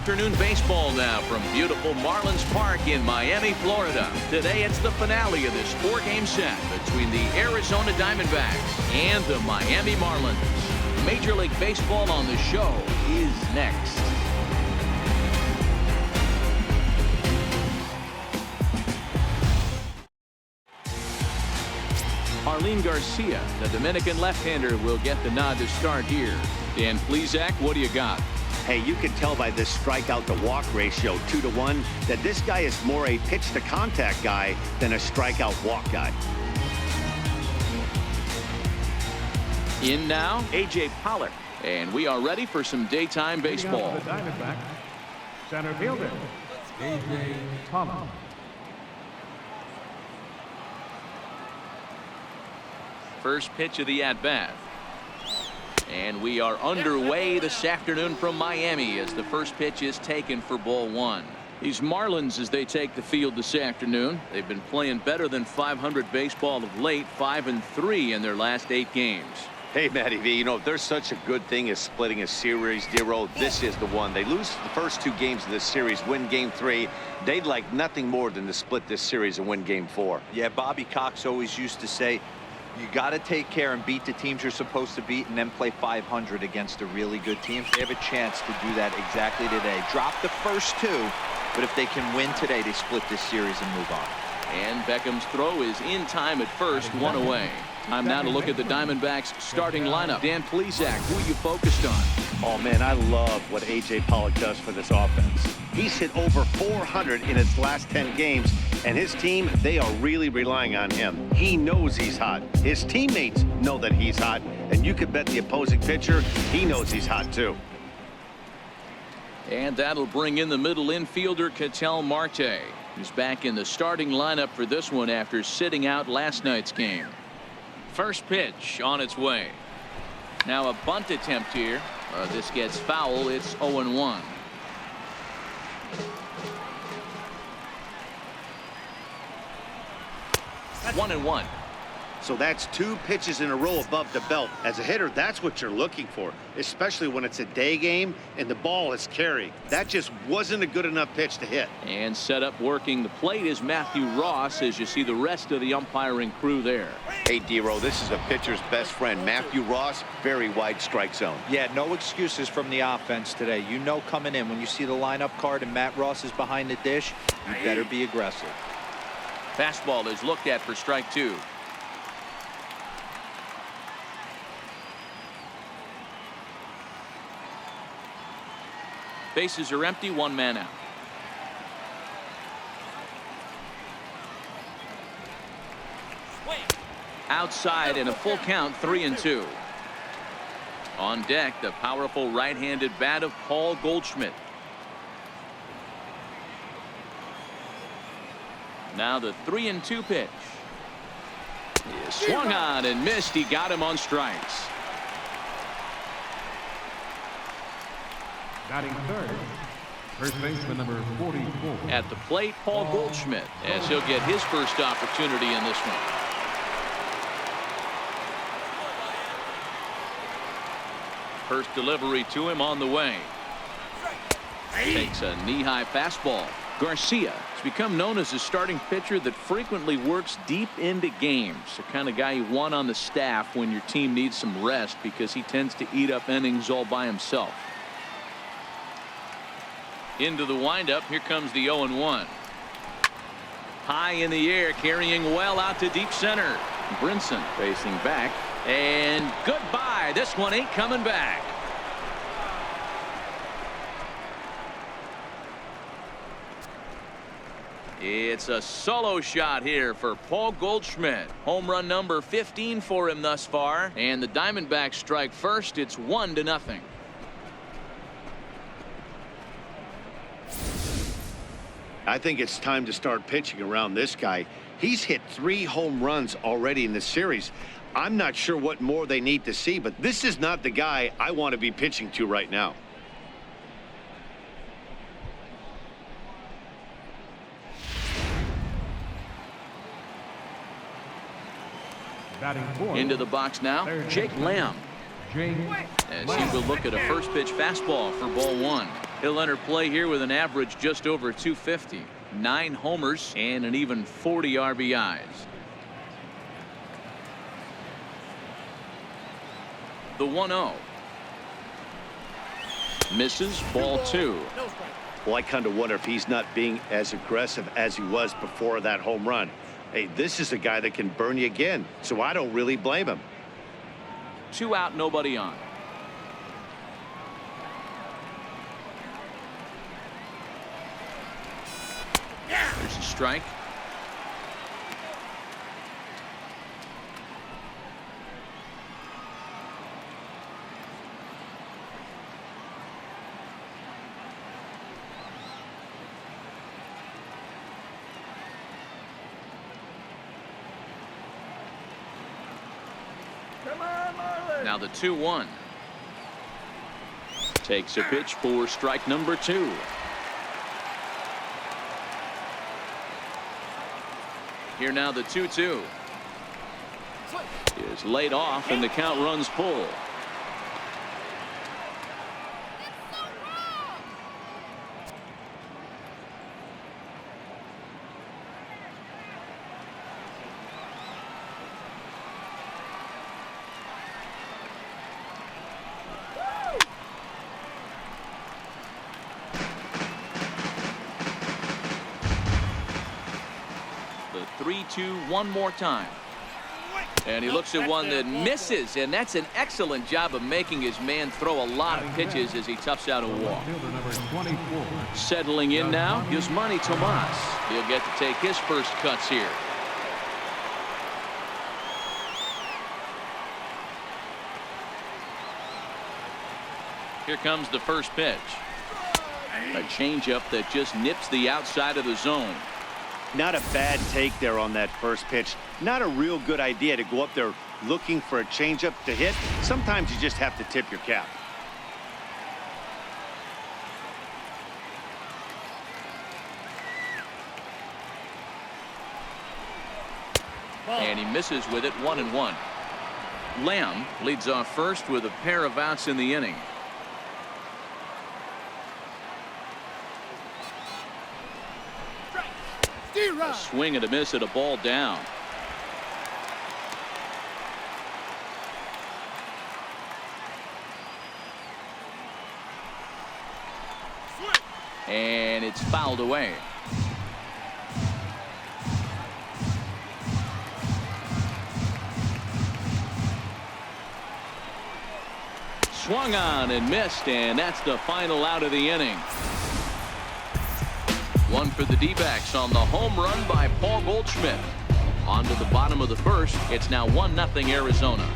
afternoon baseball now from beautiful Marlins Park in Miami, Florida. Today it's the finale of this 4-game set between the Arizona Diamondbacks and the Miami Marlins. Major League Baseball on the show is next. Jarlin Garcia, the Dominican left-hander, will get the nod to start here. Dan Plesac, what do you got? Hey, you can tell by this strikeout to walk ratio 2-to-1 that this guy is more a pitch to contact guy than a strikeout walk guy. In now, A.J. Pollock, and we are ready for some daytime baseball. Center fielder, A.J. Pollock. First pitch of the at-bat. And we are underway this afternoon from Miami as the first pitch is taken for ball one. These Marlins, as they take the field this afternoon, they've been playing better than 500 baseball of late, 5-3 in their last 8 games. Hey, Matty V, you know, if there's such a good thing as splitting a series, Dero, this is the one. They lose the first 2 games of this series, win game 3. They'd like nothing more than to split this series and win game 4. Yeah, Bobby Cox always used to say, you got to take care and beat the teams you're supposed to beat and then play 500 against a really good team. They have a chance to do that exactly today. Drop the first 2, but if they can win today, they split this series and move on. And Beckham's throw is in time at first, 1 away. Time now to look at the Diamondbacks starting lineup. Dan Plesac, who are you focused on? Oh, man, I love what A.J. Pollock does for this offense. He's hit over 400 in his last 10 games, and his team, they are really relying on him. He knows he's hot. His teammates know that he's hot, and you could bet the opposing pitcher, he knows he's hot too. And that'll bring in the middle infielder, Ketel Marte. He's back in the starting lineup for this one after sitting out last night's game. First pitch on its way. Now a bunt attempt here. This gets foul. It's 0-1. That's 1-1. So that's 2 pitches in a row above the belt. As a hitter, that's what you're looking for, especially when it's a day game and the ball is carried. That just wasn't a good enough pitch to hit. And set up working the plate is Matthew Ross as you see the rest of the umpiring crew there. Hey, Dero, this is a pitcher's best friend. Matthew Ross, very wide strike zone. Yeah, no excuses from the offense today. You know coming in when you see the lineup card and Matt Ross is behind the dish, you better be aggressive. Fastball is looked at for strike 2. Bases are empty, 1 man out. Outside in a full count, 3-2. On deck, the powerful right-handed bat of Paul Goldschmidt. Now the 3-2 pitch. He is swung on and missed. He got him on strikes. Batting third, first baseman number 44. At the plate, Paul Goldschmidt, as he'll get his first opportunity in this one. First delivery to him on the way. Takes a knee-high fastball. Garcia has become known as a starting pitcher that frequently works deep into games. The kind of guy you want on the staff when your team needs some rest because he tends to eat up innings all by himself. Into the windup. Here comes the 0-1. High in the air, carrying well out to deep center. Brinson facing back, and goodbye. This one ain't coming back. It's a solo shot here for Paul Goldschmidt. Home run number 15 for him thus far, and the Diamondbacks strike first. It's 1-0. I think it's time to start pitching around this guy. He's hit 3 home runs already in this series. I'm not sure what more they need to see, but this is not the guy I want to be pitching to right now. Batting fourth. Into the box now, Jake Lamb. Jake As he will look at a first pitch fastball for ball 1. He'll enter play here with an average just over 250, 9 homers, and an even 40 RBIs. The 1-0. Misses, ball 2. Well, I kind of wonder if he's not being as aggressive as he was before that home run. Hey, this is a guy that can burn you again, so I don't really blame him. 2 out, nobody on. There's a strike. Now the 2-1. Takes a pitch for strike number 2. Here now the 2-2 is laid off and the count runs full. The 3-2 one more time. And he looks at one that misses, and that's an excellent job of making his man throw a lot of pitches as he toughs out a walk. Settling in now, Yasmani Tomas. He'll get to take his first cuts here. Here comes the first pitch. A changeup that just nips the outside of the zone. Not a bad take there on that first pitch. Not a real good idea to go up there looking for a changeup to hit. Sometimes you just have to tip your cap. And he misses with it, 1-1. Lamb leads off first with a pair of outs in the inning. A swing and a miss at a ball down. And it's fouled away. Swung on and missed, and that's the final out of the inning. One for the D-backs on the home run by Paul Goldschmidt. On to the bottom of the first. It's now 1-0 Arizona.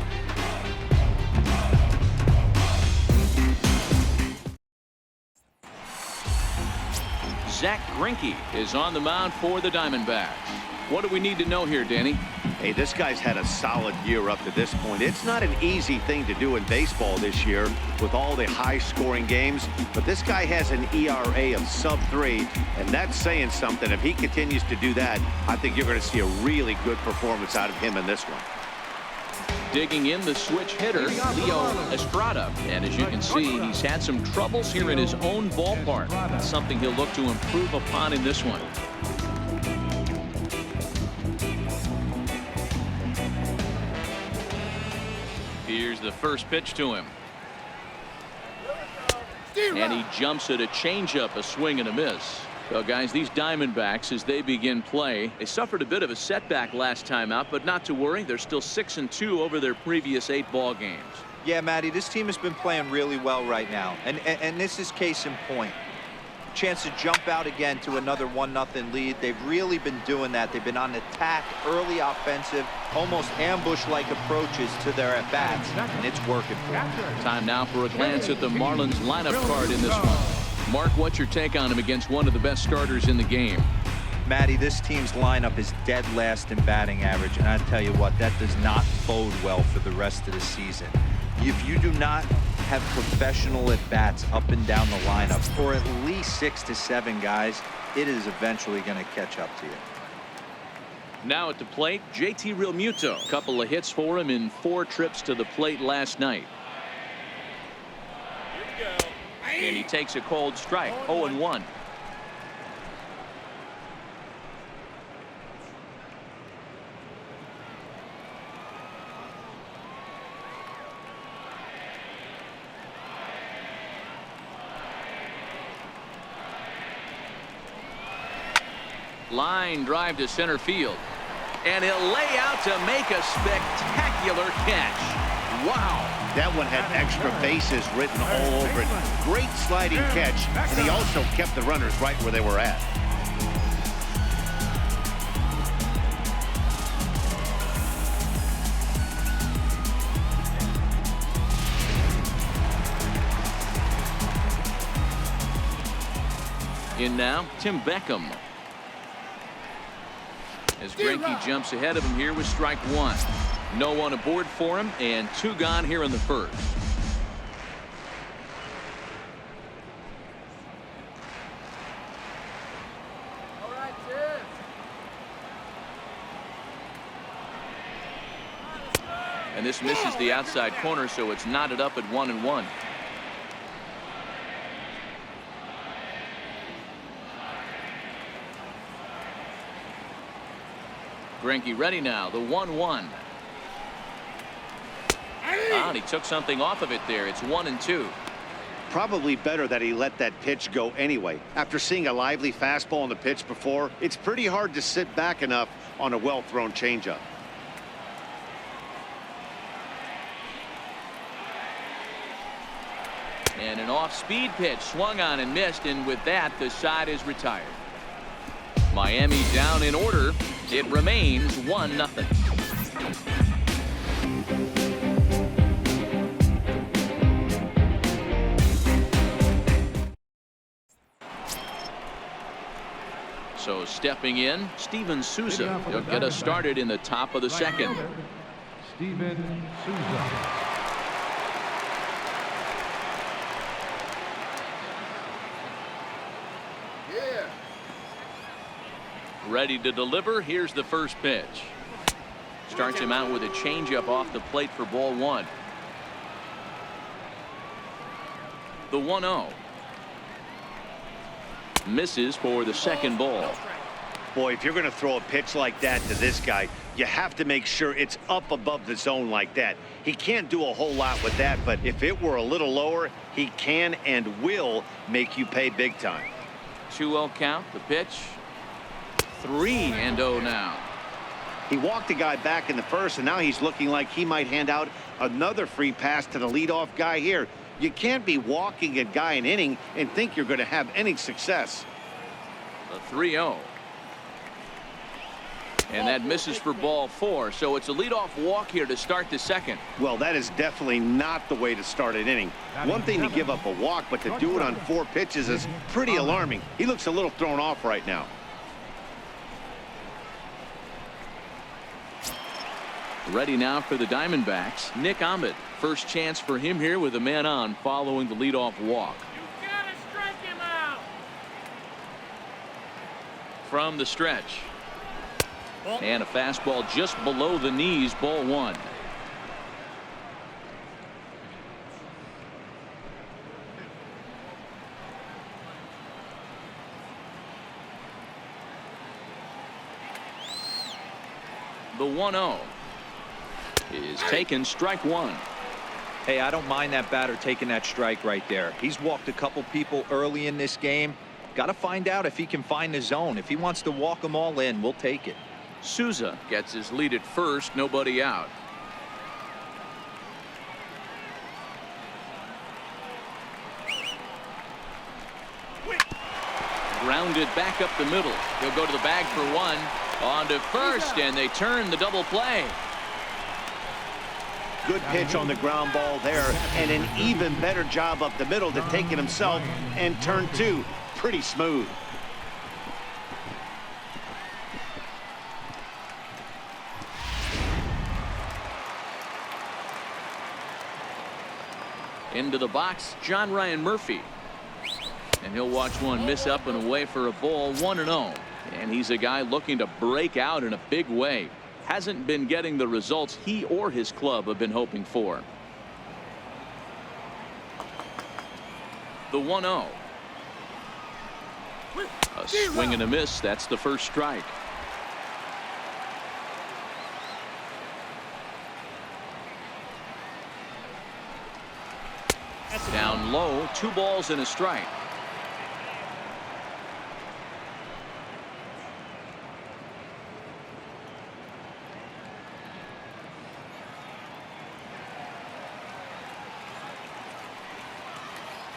Zach Greinke is on the mound for the Diamondbacks. What do we need to know here, Danny? Hey, this guy's had a solid year up to this point. It's not an easy thing to do in baseball this year with all the high-scoring games, but this guy has an ERA of sub-3, and that's saying something. If he continues to do that, I think you're going to see a really good performance out of him in this one. Digging in the switch hitter, Leo Estrada. And as you can see, he's had some troubles here in his own ballpark. That's something he'll look to improve upon in this one. Here's the first pitch to him. And he jumps at a changeup, a swing and a miss. So, guys, these Diamondbacks, as they begin play, they suffered a bit of a setback last time out, but not to worry. They're still 6-2 over their previous 8 ball games. Yeah, Matty, this team has been playing really well right now. And this is case in point. Chance to jump out again to another 1-0 lead. They've really been doing that. They've been on attack, early offensive, almost ambush-like approaches to their at-bats, and it's working for them. Time now for a glance at the Marlins lineup card in this one. Mark, what's your take on him against one of the best starters in the game? Matty, this team's lineup is dead last in batting average, and I tell you what, that does not bode well for the rest of the season. If you do not have professional at-bats up and down the lineup, or at least 6 to 7 guys, it is eventually going to catch up to you. Now at the plate, JT Realmuto. Couple of hits for him in 4 trips to the plate last night. And he takes a cold strike. 0-1. Line drive to center field. And he'll lay out to make a spectacular catch. Wow. That one had extra bases written all over it. Great sliding catch, and he also kept the runners right where they were at. In now, Tim Beckham. As Greinke jumps ahead of him here with strike one. No one aboard for him, and 2 gone here in the first. And this misses the outside corner, so it's knotted up at 1-1. Greinke ready now. The 1-1. And he took something off of it there. It's 1-2. Probably better that he let that pitch go anyway. After seeing a lively fastball on the pitch before, it's pretty hard to sit back enough on a well-thrown changeup. And an off-speed pitch swung on and missed, and with that, the side is retired. Miami down in order. It remains 1-0. So stepping in, Steven Souza. He'll get us started in the top of the second. Steven Souza. Ready to deliver. Here's the first pitch. Starts him out with a changeup off the plate for ball one. The 1-0. Misses for the second ball. Boy, if you're going to throw a pitch like that to this guy, you have to make sure it's up above the zone like that. He can't do a whole lot with that, but if it were a little lower, he can and will make you pay big time. 2-0 count. The pitch. 3-0 now. He walked the guy back in the first, and now he's looking like he might hand out another free pass to the leadoff guy here. You can't be walking a guy an inning and think you're going to have any success. The 3-0. And that misses for ball 4, so it's a leadoff walk here to start the second. Well, that is definitely not the way to start an inning. One thing to give up a walk, but to do it on 4 pitches is pretty alarming. He looks a little thrown off right now. Ready now for the Diamondbacks, Nick Ahmed. First chance for him here with a man on following the leadoff walk. You gotta strike him out. From the stretch. And a fastball just below the knees, ball 1. The 1-0 is taken, strike 1. Hey, I don't mind that batter taking that strike right there. He's walked a couple people early in this game. Got to find out if he can find the zone. If he wants to walk them all in, we'll take it. Souza gets his lead at first, nobody out. Grounded back up the middle. He'll go to the bag for 1. On to first, and they turn the double play. Good pitch on the ground ball there, and an even better job up the middle to take it himself and turn 2. Pretty smooth. Into the box, John Ryan Murphy. And he'll watch one miss up and away for a ball, 1-0. And he's a guy looking to break out in a big way. Hasn't been getting the results he or his club have been hoping for. The 1-0. A swing and a miss. That's the first strike. Down low, 2 balls and a strike.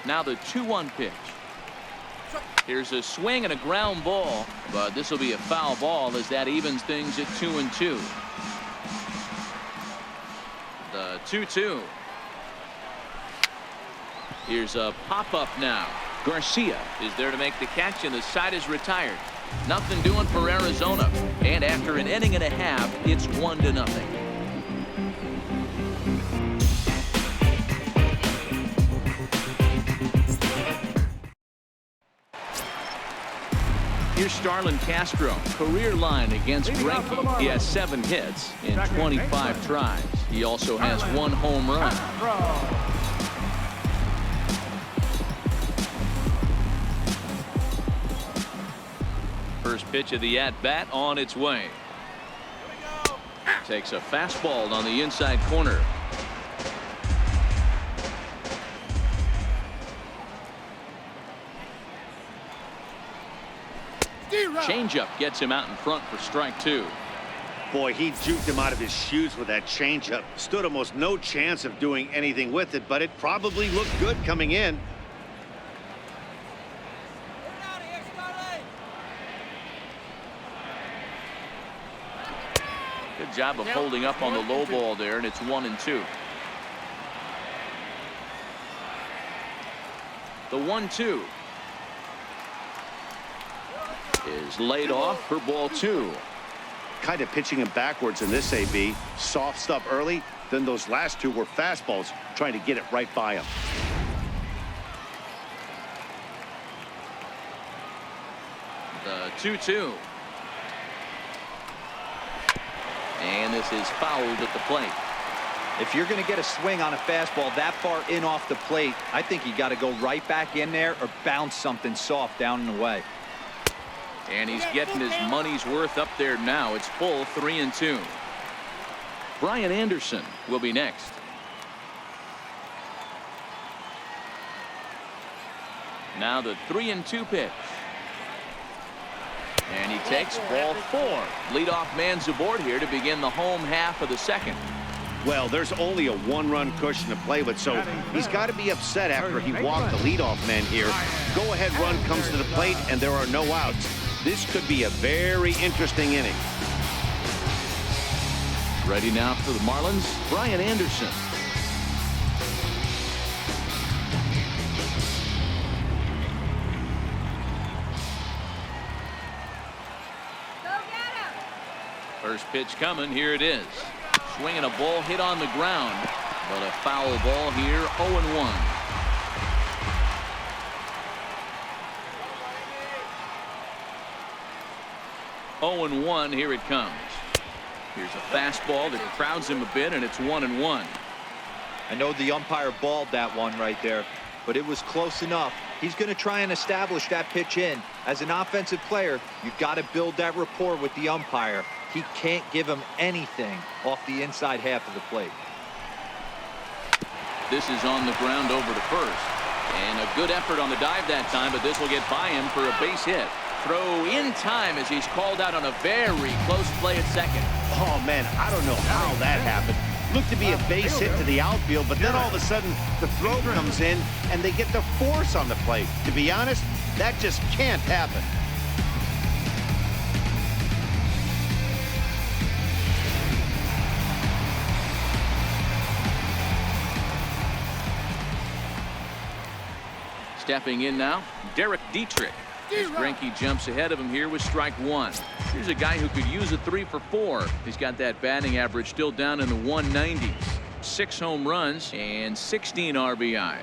Now the 2-1 pitch. Here's a swing and a ground ball, but this will be a foul ball as that evens things at 2-2. The 2-2. Here's a pop-up now. Garcia is there to make the catch, and the side is retired. Nothing doing for Arizona. And after an inning and a half, it's 1-0. Here's Starlin Castro. Career line against Greinke. He has 7 hits in 25 tries. He also has 1 home run. First pitch of the at-bat on its way. Takes a fastball on the inside corner. Changeup gets him out in front for strike 2. Boy, he juked him out of his shoes with that changeup. Stood almost no chance of doing anything with it, but it probably looked good coming in. Good job of holding up on the low ball there, and it's 1-2. The 1-2 is laid off for ball 2. Kind of pitching him backwards in this AB. Soft stuff early, then those last 2 were fastballs, trying to get it right by him. The 2-2. And this is fouled at the plate. If you're going to get a swing on a fastball that far in off the plate, I think you got to go right back in there or bounce something soft down and away. And he's getting his money's worth up there now. It's full 3-2. Brian Anderson will be next. Now the 3-2 pitch. And he takes ball 4. Leadoff man's aboard here to begin the home half of the second. Well, there's only a 1-run cushion to play with, so he's got to be upset after he walked the leadoff man here. Go-ahead run comes to the plate, and there are no outs. This could be a very interesting inning. Ready now for the Marlins, Brian Anderson. First pitch coming. Here it is. Swinging a ball hit on the ground, but a foul ball here. 0-1. Here it comes. Here's a fastball that crowds him a bit, and it's 1-1. I know the umpire balled that one right there, but it was close enough. He's going to try and establish that pitch in. As an offensive player, you've got to build that rapport with the umpire. He can't give him anything off the inside half of the plate. This is on the ground over to first. And a good effort on the dive that time, but this will get by him for a base hit. Throw in time as he's called out on a very close play at second. Oh, man, I don't know how that happened. Looked to be a base hit to the outfield, but then all of a sudden the throw comes in and they get the force on the plate. To be honest, that just can't happen. Stepping in now, Derek Dietrich. As Greinke jumps ahead of him here with strike 1. Here's a guy who could use a 3 for 4. He's got that batting average still down in the 190s. 6 home runs and 16 RBIs.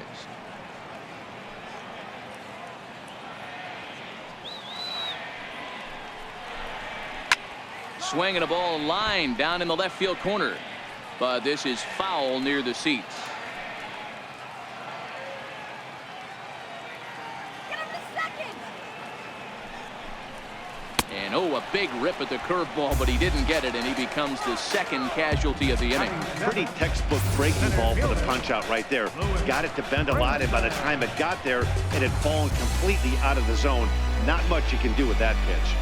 Swinging a ball line down in the left field corner. But this is foul near the seats. And oh, a big rip at the curveball, but he didn't get it, and he becomes the second casualty of the inning. Pretty textbook breaking ball for the punch out right there. Got it to bend a lot, and by the time it got there, it had fallen completely out of the zone. Not much you can do with that pitch.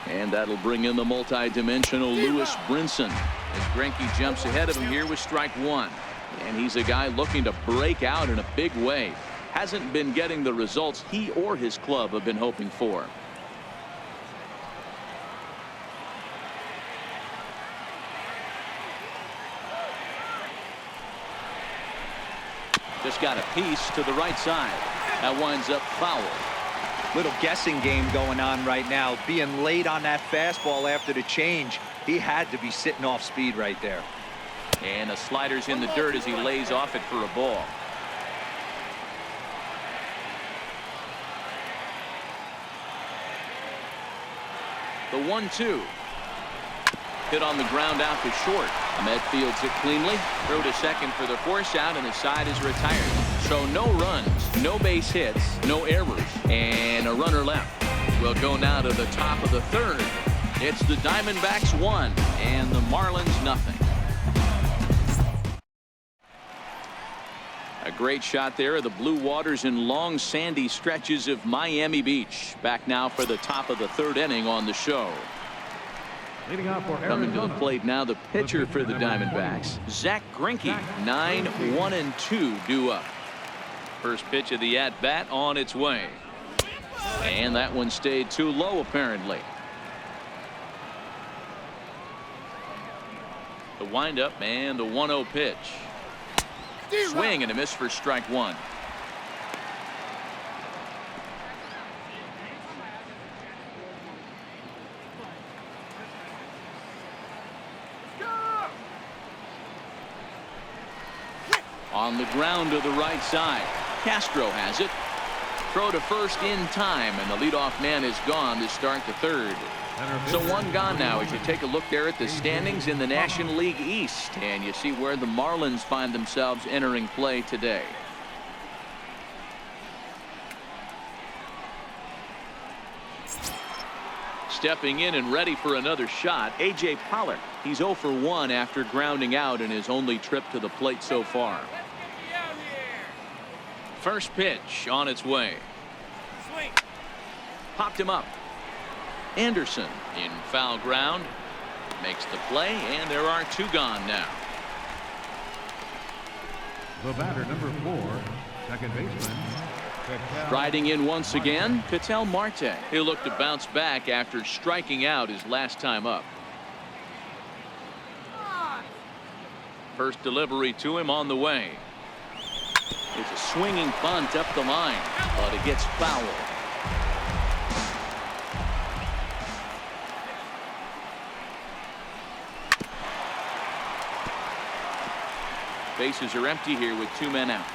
And that'll bring in the multi-dimensional Lewis Brinson as Greinke jumps ahead of him here with strike one. And he's a guy looking to break out in a big way. Hasn't been getting the results he or his club have been hoping for. Just got a piece to the right side. That winds up foul. Little guessing game going on right now. Being late on that fastball after the change. He had to be sitting off speed right there. And the slider's in the dirt as he lays off it for a ball. The 1-2. Hit on the ground out to short. Ahmed fields it cleanly. Throw to second for the force out, and the side is retired. So no runs, no base hits, no errors, and a runner left. We'll go now to the top of the third. It's the Diamondbacks 1 and the Marlins nothing. A great shot there of the blue waters and long sandy stretches of Miami Beach. Back now for the top of the third inning on the show. Leading off for Coming to the Arizona, plate now, the pitcher for the Diamondbacks, Zach Greinke. 9-1-2 due up. First pitch of the at-bat on its way. And that one stayed too low apparently. The windup and the 1-0 pitch. Swing and a miss for strike one. On the ground to the right side. Castro has it. Throw to first in time, and the leadoff man is gone to start the third. So one gone now as you take a look there at the standings in the National League East, and you see where the Marlins find themselves entering play today. Stepping in and ready for another shot, A.J. Pollock. He's 0 for 1 after grounding out in his only trip to the plate so far. First pitch on its way. Swing. Popped him up. Anderson in foul ground. Makes the play, and there are two gone now. the batter, number 4, second baseman. Riding in once again, Ketel Marte. He'll look to bounce back after striking out his last time up. First delivery to him on the way. It's a swinging bunt up the line, but it gets foul. Bases are empty here with 2 men out.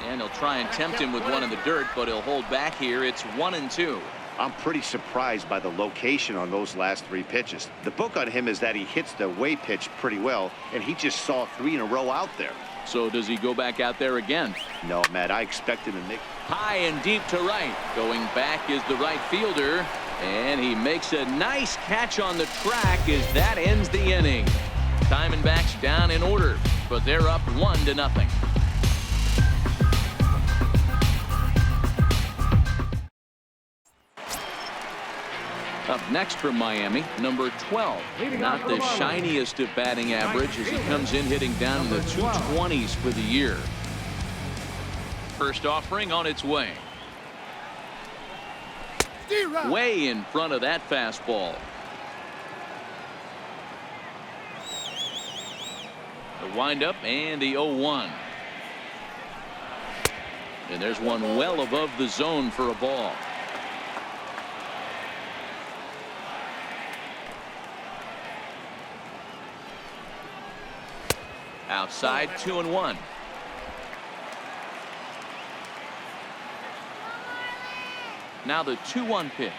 And he'll try and tempt him with one in the dirt, but he'll hold back here. It's 1-2. I'm pretty surprised by the location on those last 3 pitches. The book on him is that he hits the away pitch pretty well, and he just saw 3 in a row out there. So does he go back out there again? No, Matt, I expect him to nick. High and deep to right. Going back is the right fielder, and he makes a nice catch on the track as that ends the inning. Diamondbacks down in order, but they're up 1-0. Up next from Miami, number 12. Not the shiniest of batting average as he comes in hitting down in the 220s for the year. First offering on its way. Way in front of that fastball. The windup and the 0-1. And there's one well above the zone for a ball. Outside, 2-1. Now the 2-1 pitch.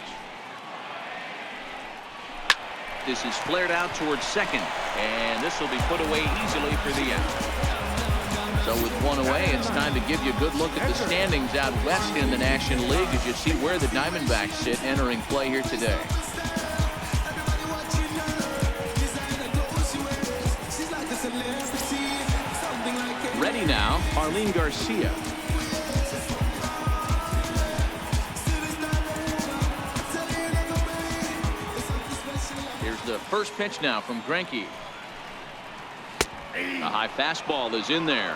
This is flared out towards second, and this will be put away easily for the out. So with one away, it's time to give you a good look at the standings out west in the National League as you see where the Diamondbacks sit entering play here today. Ready now, Arlene Garcia. Here's the first pitch now from Greinke. A high fastball is in there.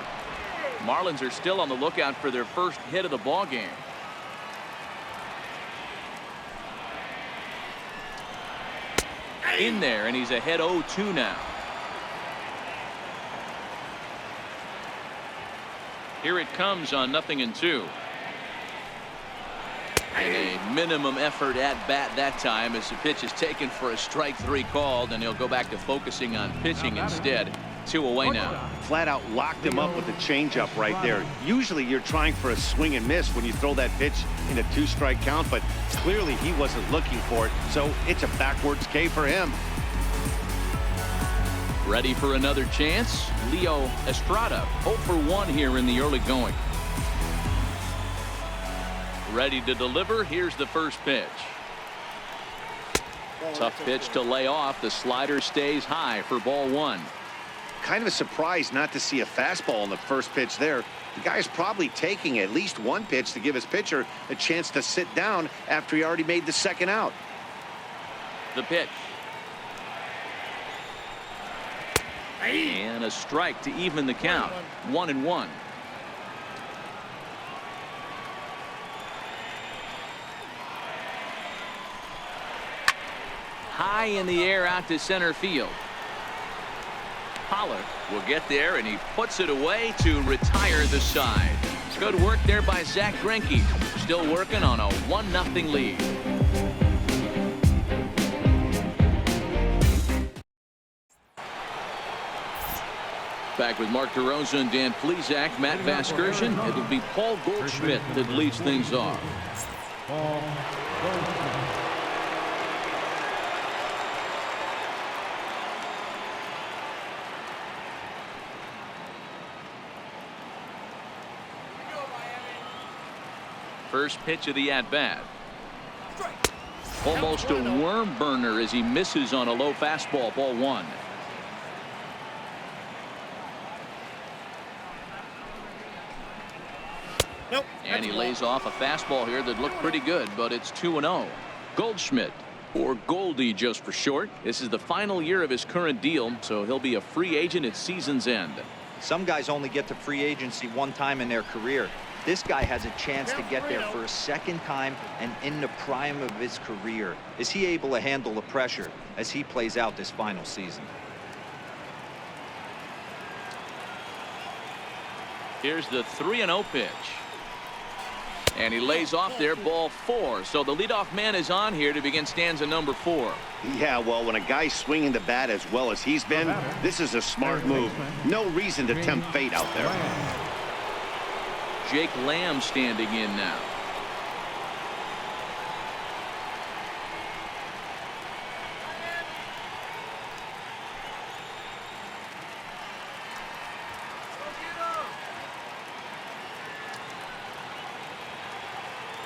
Marlins are still on the lookout for their first hit of the ball game. In there, and he's ahead 0-2 now. Here it comes on 0-2. And a minimum effort at bat that time as the pitch is taken for a strike 3 called, and he'll go back to focusing on pitching instead. 2 away now. Flat out locked him up with the changeup right there. Usually you're trying for a swing and miss when you throw that pitch in a 2-strike count, but clearly he wasn't looking for it, so it's a backwards K for him. Ready for another chance? Leo Estrada 0 for 1 here in the early going. Ready to deliver. Here's the first pitch. Tough pitch to lay off. The slider stays high for ball 1. Kind of a surprise not to see a fastball on the first pitch there. The guy's probably taking at least one pitch to give his pitcher a chance to sit down after he already made the second out. The pitch. And a strike to even the count. 1-1. High in the air out to center field. Pollock will get there, and he puts it away to retire the side. Good work there by Zach Greinke. Still working on a 1-0 lead. Back with Mark DeRosa and Dan Plesac, Matt Vasgersian. It'll be Paul Goldschmidt that leads things off. Paul Goldschmidt. First pitch of the at-bat. Almost a worm burner as he misses on a low fastball. Ball 1. Nope. And he lays off a fastball here that looked pretty good, but it's 2-0. Goldschmidt, or Goldie just for short. This is the final year of his current deal, so he'll be a free agent at season's end. Some guys only get to free agency one time in their career. This guy has a chance to get there for a second time and in the prime of his career. Is he able to handle the pressure as he plays out this final season? Here's the 3-0 pitch. And he lays off there. Ball 4. So the leadoff man is on here to begin stanza number 4. Yeah, well, when a guy's swinging the bat as well as he's been, this is a smart move. No reason to tempt fate out there. Jake Lamb standing in now.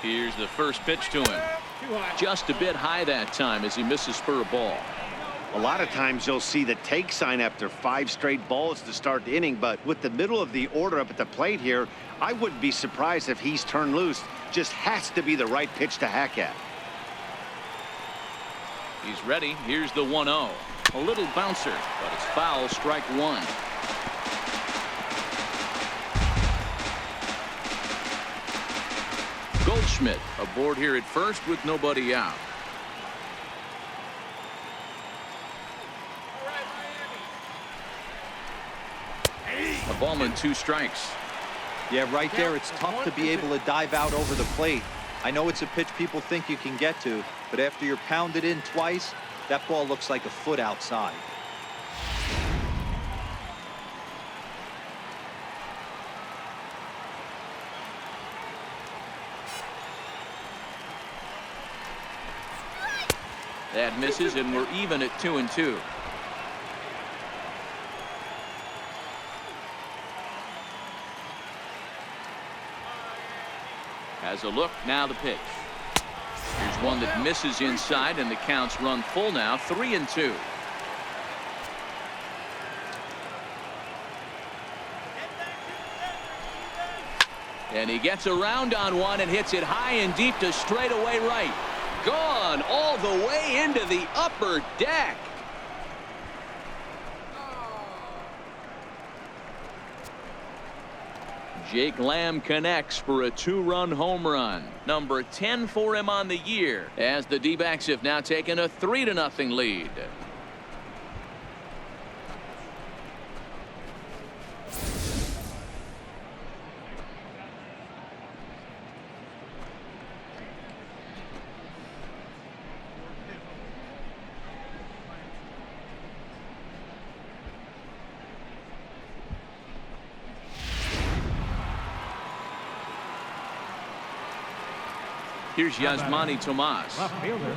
Here's the first pitch to him. Just a bit high that time as he misses spur a ball. A lot of times you'll see the take sign after 5 straight balls to start the inning, but with the middle of the order up at the plate here, I wouldn't be surprised if he's turned loose. Just has to be the right pitch to hack at. He's ready. Here's the 1-0. A little bouncer, but it's foul. Strike 1. Goldschmidt aboard here at first with nobody out. A ball and 2 strikes. Yeah, right there, it's tough to be able to dive out over the plate. I know it's a pitch people think you can get to, but after you're pounded in twice, that ball looks like a foot outside. That misses, and we're even at 2-2. Has a look, now the pitch. Here's one that misses inside, and the count's run full now, 3-2. And he gets around on one and hits it high and deep to straightaway right. Gone all the way into the upper deck. Jake Lamb connects for a 2-run home run. Number 10 for him on the year, as the D-backs have now taken a 3-0 lead. Here's Yasmani Tomas Left fielder,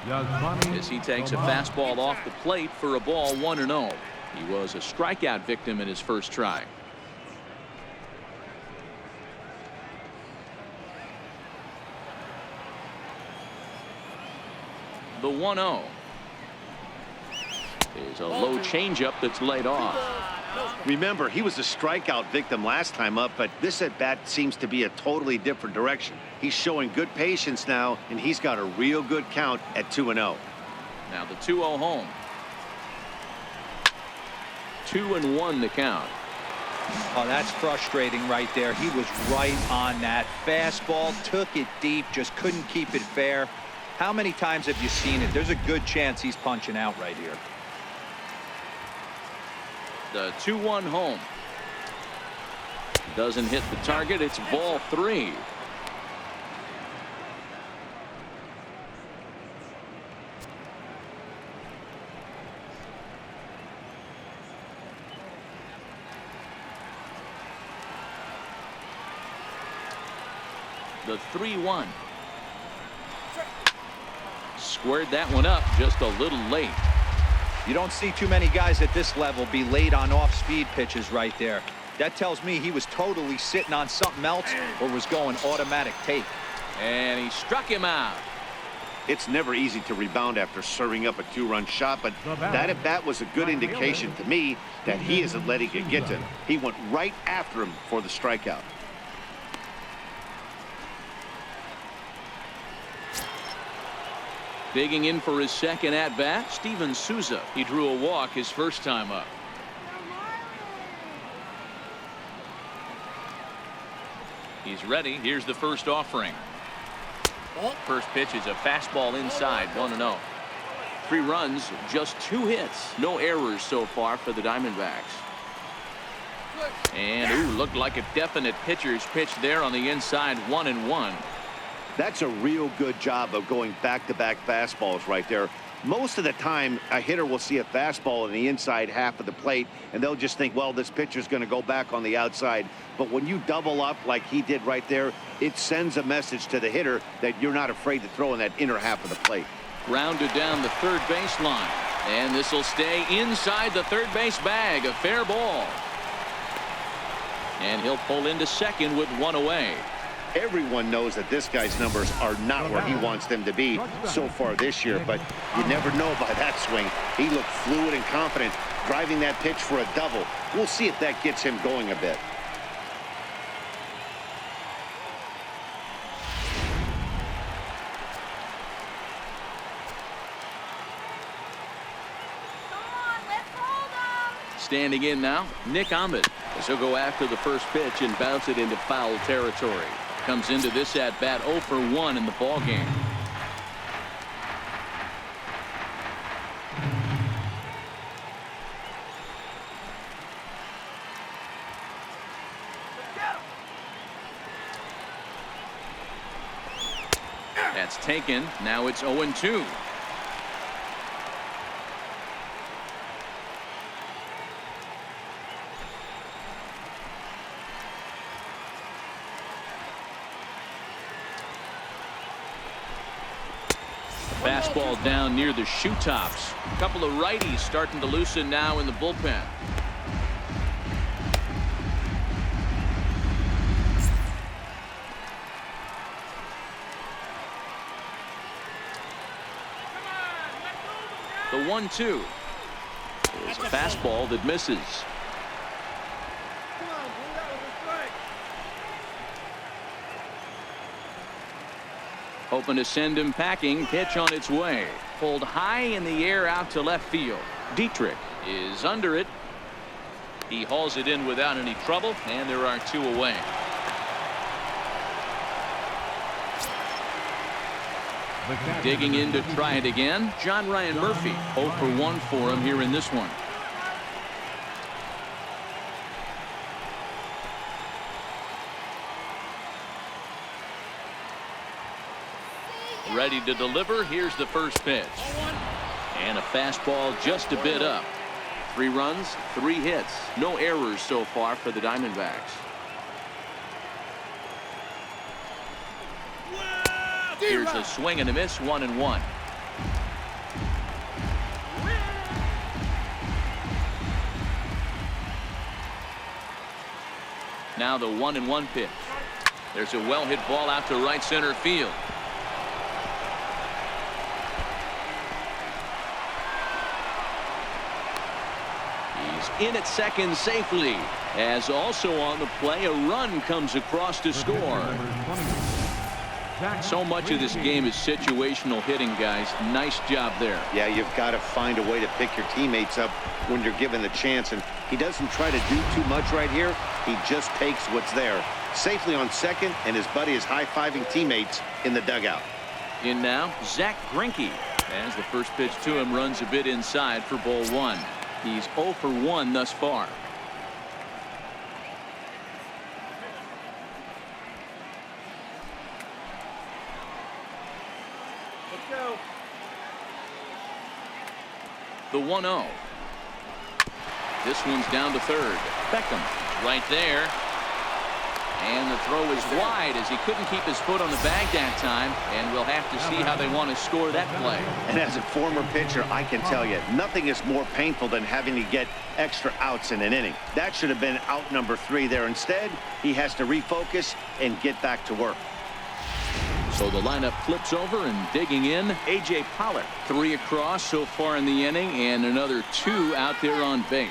Yasmani as he takes a Tomas. fastball off the plate for a ball, 1-0. He was a strikeout victim in his first try. The 1-0 is a low changeup that's laid off. Remember, he was a strikeout victim last time up, but this at bat seems to be a totally different direction. He's showing good patience now, and he's got a real good count at 2-0. Now the 2-0 home. 2-1 the count. Oh, that's frustrating right there. He was right on that fastball, took it deep, just couldn't keep it fair. How many times have you seen it? There's a good chance he's punching out right here. The 2-1 home. Doesn't hit the target. It's ball 3. The 3-1. Squared that one up just a little late. You don't see too many guys at this level be late on off-speed pitches right there. That tells me he was totally sitting on something else or was going automatic take. And he struck him out. It's never easy to rebound after serving up a 2-run shot, but that at bat was a good indication to me that he isn't letting it get to him. He went right after him for the strikeout. Digging in for his second at-bat, Steven Souza. He drew a walk his first time up. He's ready. Here's the first offering. First pitch is a fastball inside, 1-0. 3 runs, just 2 hits. No errors so far for the Diamondbacks. And, ooh, looked like a definite pitcher's pitch there on the inside, 1-1. That's a real good job of going back-to-back fastballs right there. Most of the time, a hitter will see a fastball in the inside half of the plate, and they'll just think, well, this pitcher's going to go back on the outside. But when you double up like he did right there, it sends a message to the hitter that you're not afraid to throw in that inner half of the plate. Grounded down the third baseline. And this will stay inside the third base bag. A fair ball. And he'll pull into second with 1 away. Everyone knows that this guy's numbers are not where he wants them to be so far this year, but you never know by that swing. He looked fluid and confident, driving that pitch for a double. We'll see if that gets him going a bit. Standing in now, Nick Ahmed. As he'll go after the first pitch and bounce it into foul territory. Comes into this at-bat 0 for 1 in the ballgame. That's taken. Now it's 0-2. Fastball down near the shoe tops. A couple of righties starting to loosen now in the bullpen. The 1-2 is a fastball that misses. Hoping to send him packing. Pitch on its way. Pulled high in the air out to left field. Dietrich is under it. He hauls it in without any trouble, and there are 2 away. Digging in to try it again. John Ryan Murphy 0 for 1 for him here in this one. Ready to deliver. Here's the first pitch. And a fastball just a bit up. 3 runs, 3 hits. No errors so far for the Diamondbacks. Here's a swing and a miss, 1-1. Now the 1-1 pitch. There's a well-hit ball out to right center field. He's in at second safely. As also on the play, a run comes across to score. So much of this game is situational hitting, guys. Nice job there. Yeah, you've got to find a way to pick your teammates up when you're given the chance, and he doesn't try to do too much right here. He just takes what's there. Safely on second, and his buddy is high-fiving teammates in the dugout. In now, Zach Greinke. As the first pitch to him runs a bit inside for ball 1. He's 0 for 1 thus far. The 1-0. This one's down to third. Beckham right there. And the throw is wide as he couldn't keep his foot on the bag that time. And we'll have to see how they want to score that play. And as a former pitcher, I can tell you, nothing is more painful than having to get extra outs in an inning. That should have been out number 3 there. Instead, he has to refocus and get back to work. So the lineup flips over, and digging in, A.J. Pollock. 3 across so far in the inning, and another 2 out there on base.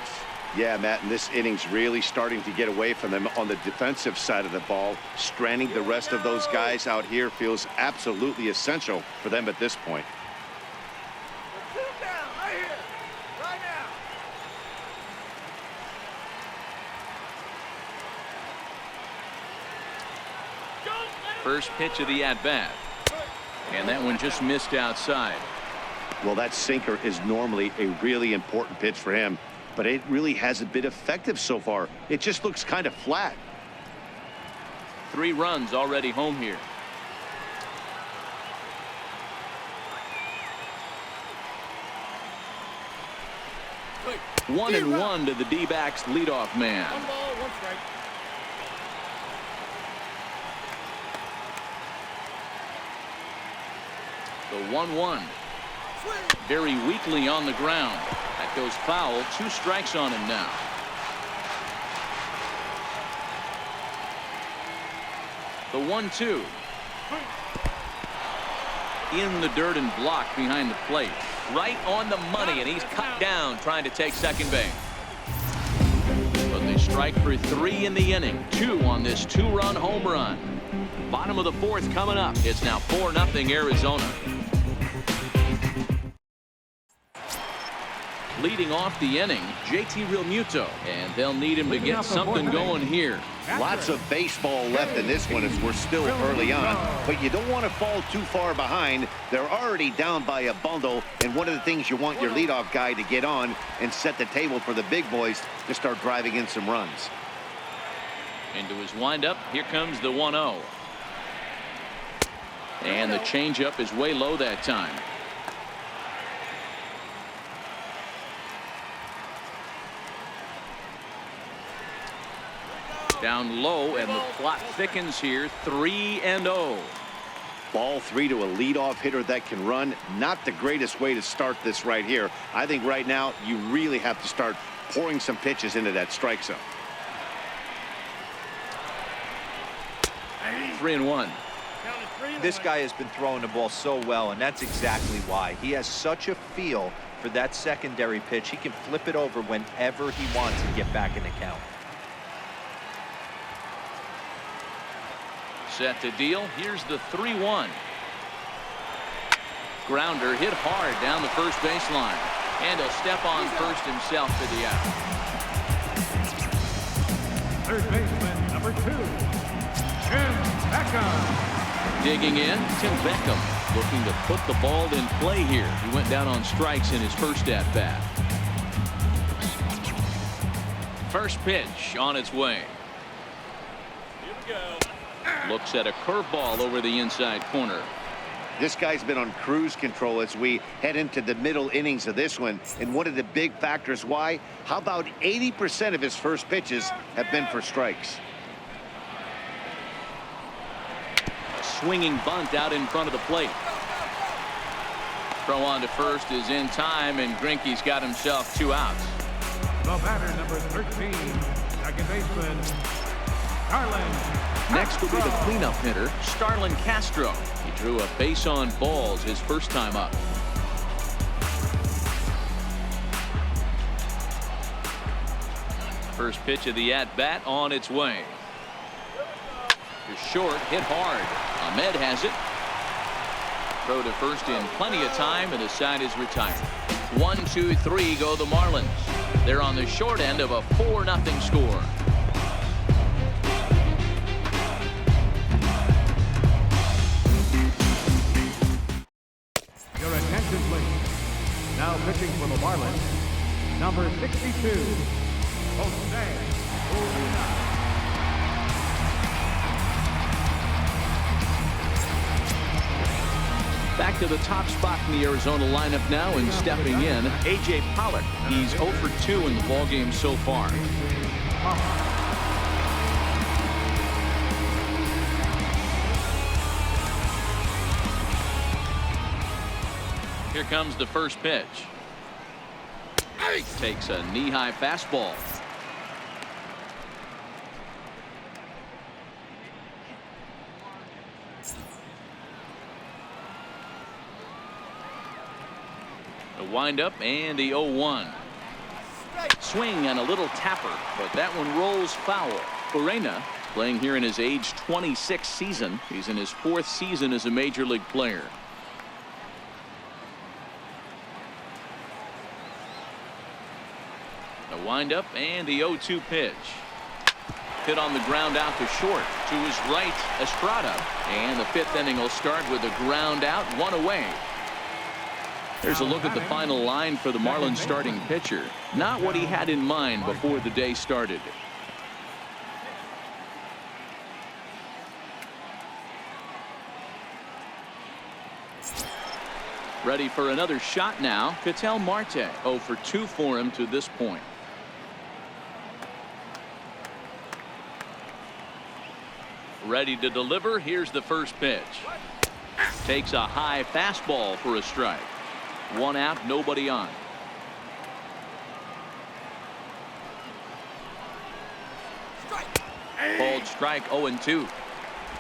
Yeah, Matt, and this inning's really starting to get away from them on the defensive side of the ball. Stranding the rest of those guys out here feels absolutely essential for them at this point. First pitch of the at-bat. And that one just missed outside. Well, that sinker is normally a really important pitch for him, but it really hasn't been effective so far. It just looks kind of flat. 3 runs already home here. Wait. 1-1 to the D-backs leadoff man. 1 ball, 1 strike. The 1-1. Very weakly on the ground. That goes foul. 2 strikes on him now. The 1-2. In the dirt and blocked behind the plate. Right on the money, and he's cut down trying to take second base. But they strike for 3 in the inning. 2 on this 2-run home run. Bottom of the 4th coming up. It's now 4-0 Arizona. Leading off the inning, JT Realmuto, and they'll need him to get something going here. Lots of baseball left in this one as we're still early on, but you don't want to fall too far behind. They're already down by a bundle, and one of the things you want your leadoff guy to get on and set the table for the big boys to start driving in some runs. Into his windup, here comes the 1-0. And the changeup is way low that time. Down low, and the plot thickens here. 3-0. Ball 3 to a leadoff hitter that can run. Not the greatest way to start this right here. I think right now you really have to start pouring some pitches into that strike zone. 3-1. This guy has been throwing the ball so well, and that's exactly why. He has such a feel for that secondary pitch. He can flip it over whenever he wants and get back in the count. Set to deal. Here's the 3-1. Grounder hit hard down the first baseline. And he'll step on first himself for the out. Third baseman, number 2, Tim Beckham. Digging in, Tim Beckham looking to put the ball in play here. He went down on strikes in his first at-bat. First pitch on its way. Here we go. Looks at a curveball over the inside corner. This guy's been on cruise control as we head into the middle innings of this one. And one of the big factors why, how about 80% of his first pitches have been for strikes. A swinging bunt out in front of the plate. Throw on to first is in time, and Greinke's got himself 2 outs. The batter, number 13, second baseman, Marlins. Next will be the cleanup hitter, Starlin Castro. He drew a base on balls his first time up. First pitch of the at-bat on its way. To short, hit hard. Ahmed has it. Throw to first in plenty of time, and the side is retired. 1, 2, 3 go the Marlins. They're on the short end of a 4-0 score. Your attention, please. Now pitching for the Marlins, number 62, Jose Urena. Back to the top spot in the Arizona lineup now, and stepping in, A.J. Pollock. He's 0 for 2 in the ballgame so far. Here comes the first pitch. Takes a knee-high fastball. The windup and the 0-1. Swing and a little tapper, but that one rolls foul. Urena playing here in his age 26 season. He's in his 4th season as a major league player. The windup and the 0-2 pitch. Hit on the ground out to short. To his right, Estrada. And the 5th inning will start with a ground out, 1 away. There's a look at the final line for the Marlins starting pitcher. Not what he had in mind before the day started. Ready for another shot now. Ketel Marte, 0 for 2 for him to this point. Ready to deliver. Here's the first pitch. Takes a high fastball for a strike. 1 out, nobody on. Called strike, 0-2.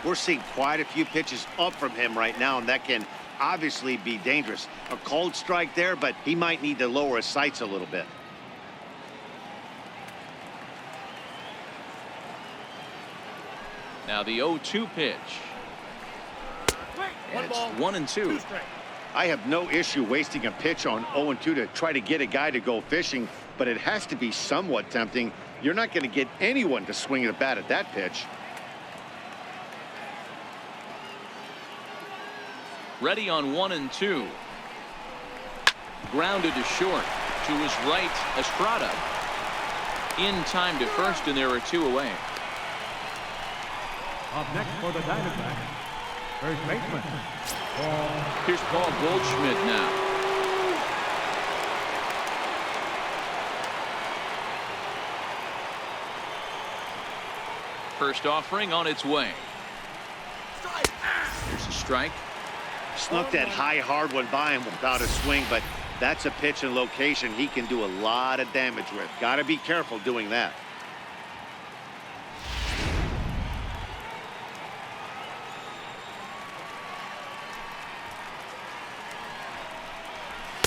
We're seeing quite a few pitches up from him right now, and that can obviously be dangerous. A called strike there, but he might need to lower his sights a little bit. Now the 0-2 pitch. And it's 1-2. I have no issue wasting a pitch on 0-2 to try to get a guy to go fishing, but it has to be somewhat tempting. You're not going to get anyone to swing a bat at that pitch. Ready on 1-2. Grounded to short. To his right, Estrada. In time to first, and there are 2 away. Up next for the Diamondbacks, first baseman, Here's Paul Goldschmidt now. First offering on its way. Here's a strike. Snuck that high hard one by him without a swing, but that's a pitch and location he can do a lot of damage with. Got to be careful doing that.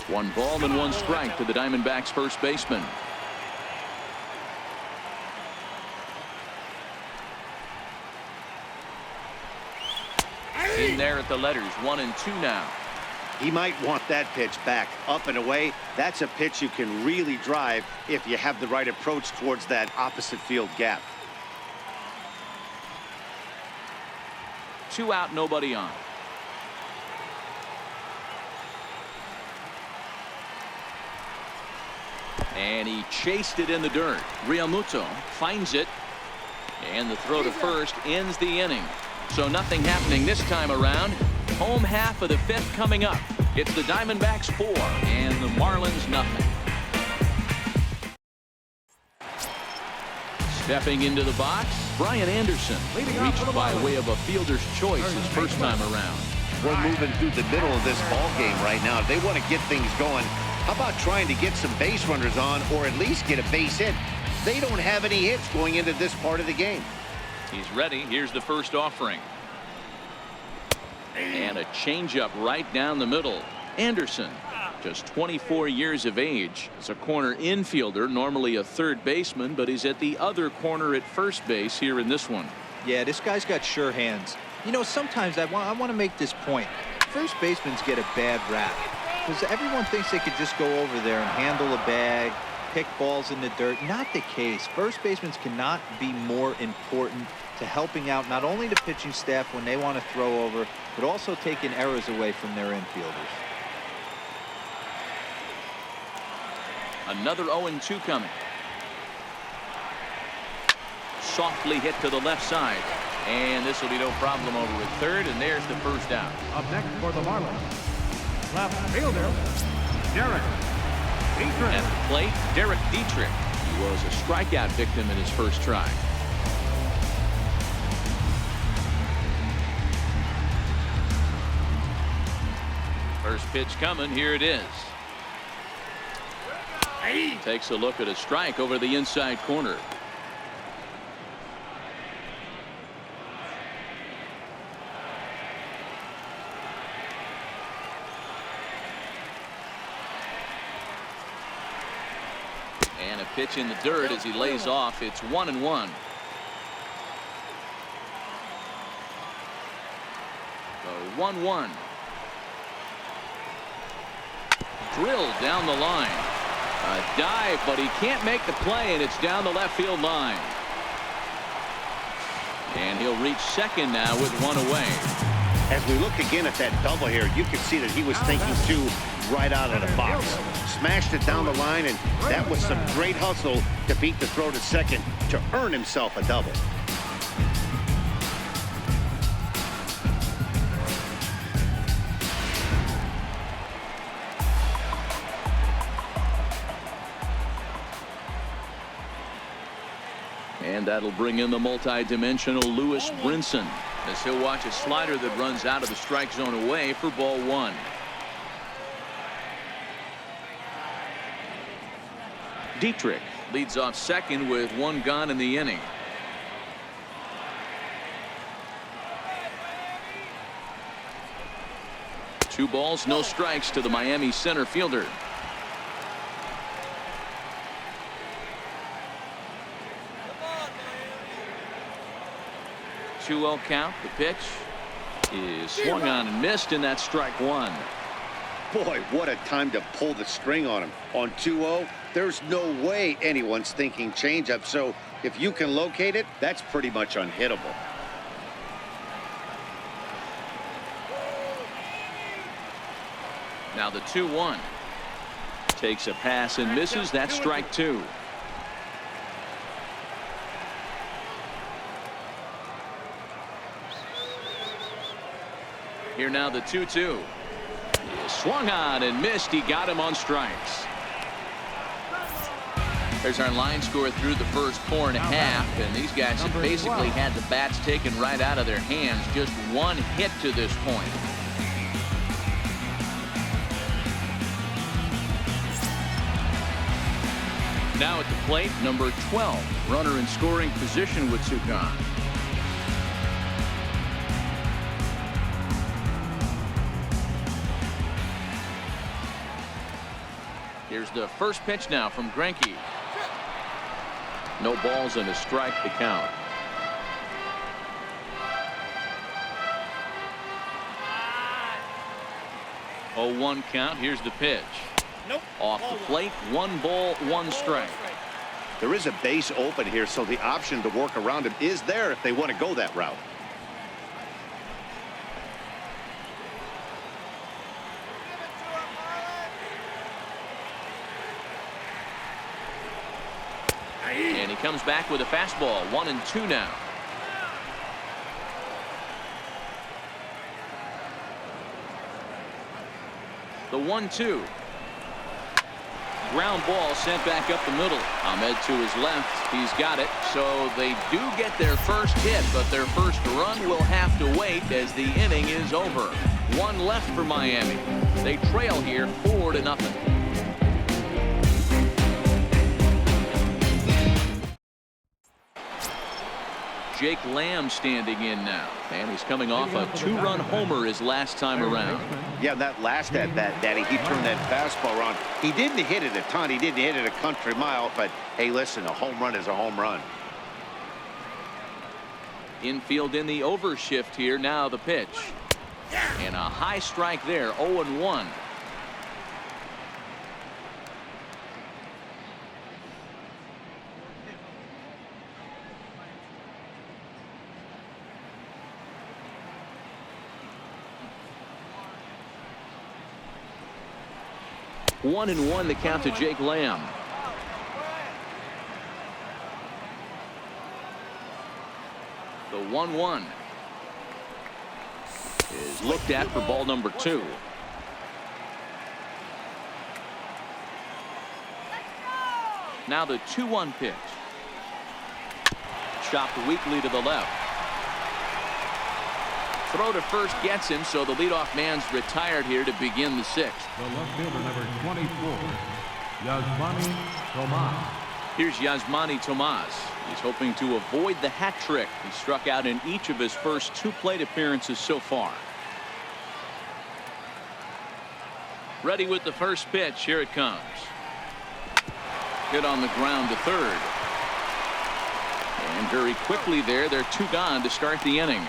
One ball and one strike to the Diamondbacks first baseman. In there at the letters, 1 and 2 now. He might want that pitch back, up and away. That's a pitch you can really drive if you have the right approach towards that opposite field gap. 2 out, nobody on. And he chased it in the dirt. Realmuto finds it. And the throw to first ends the inning. So nothing happening this time around. Home half of the 5th coming up. It's the Diamondbacks 4 and the Marlins nothing. Stepping into the box, Brian Anderson reached by way of a fielder's choice his first time around. We're moving through the middle of this ball game right now. They want to get things going. How about trying to get some base runners on, or at least get a base hit? They don't have any hits going into this part of the game. He's ready. Here's the first offering. And a changeup right down the middle. Anderson, just 24 years of age. As a corner infielder, normally a third baseman, but he's at the other corner at first base here in this one. Yeah, this guy's got sure hands. You know, sometimes I want to make this point. First basemen get a bad rap because everyone thinks they could just go over there and handle a bag, pick balls in the dirt. Not the case. First basemen cannot be more important to helping out not only the pitching staff when they want to throw over, but also taking errors away from their infielders. Another 0-2 coming. Softly hit to the left side. And this will be no problem over at third, and there's the first out. Up next for the Marlins, left fielder, Derek Dietrich. At the plate, Derek Dietrich. He was a strikeout victim in his first try. First pitch coming. Here it is. Takes a look at a strike over the inside corner. And a pitch in the dirt as he lays off. It's 1-1. So 1-1. Drilled down the line. A dive, but he can't make the play, and it's down the left field line. And he'll reach second now with one away. As we look again at that double here, you can see that he was thinking too right out of the box. Smashed it down the line, and that was some great hustle to beat the throw to second to earn himself a double. And that'll bring in the multi-dimensional Lewis Brinson as he'll watch a slider that runs out of the strike zone away for ball 1. Dietrich leads off second with one gone in the inning. Two balls, no strikes to the Miami center fielder. Two-0 count. The pitch is swung on and missed, and that's strike one. Boy, what a time to pull the string on him. On 2-0, there's no way anyone's thinking changeup. So if you can locate it, that's pretty much unhittable. Now the 2-1. Takes a pass and misses. That's strike two. Here now the 2-2. Swung on and missed. He got him on strikes. There's our line score through the first 4.5, and these guys have basically had the bats taken right out of their hands. Just one hit to this point. Now at the plate, number 12, runner in scoring position with two gone. Here's the first pitch now from Greinke. No balls and a strike to count. Oh, 1 count. Here's the pitch. Nope. Off the plate, 1 ball, 1 strike. There is a base open here, so the option to work around him is there if they want to go that route. And he comes back with a fastball. 1-2 now. The 1-2. Ground ball sent back up the middle. Ahmed to his left. He's got it. So they do get their first hit, but their first run will have to wait as the inning is over. 1 left for Miami. They trail here 4-0. Jake Lamb standing in now, and he's coming off a 2-run homer his last time around. Yeah, that last at bat, Daddy, he turned that fastball around. He didn't hit it a ton. He didn't hit it a country mile, but hey, listen, a home run is a home run. Infield in the overshift here. Now the pitch. And a high strike there. 0-1. One and one the count to Jake Lamb. The 1-1 is looked at for ball number 2. Now the 2-1 pitch. Chopped weakly to the left. Throw to first gets him, so the leadoff man's retired here to begin the 6th. The left fielder, number 24, Yasmani Tomas. Here's Yasmani Tomas. He's hoping to avoid the hat trick. He struck out in each of his first 2 plate appearances so far. Ready with the first pitch. Here it comes. Hit on the ground to third. And very quickly there, they're 2 gone to start the inning.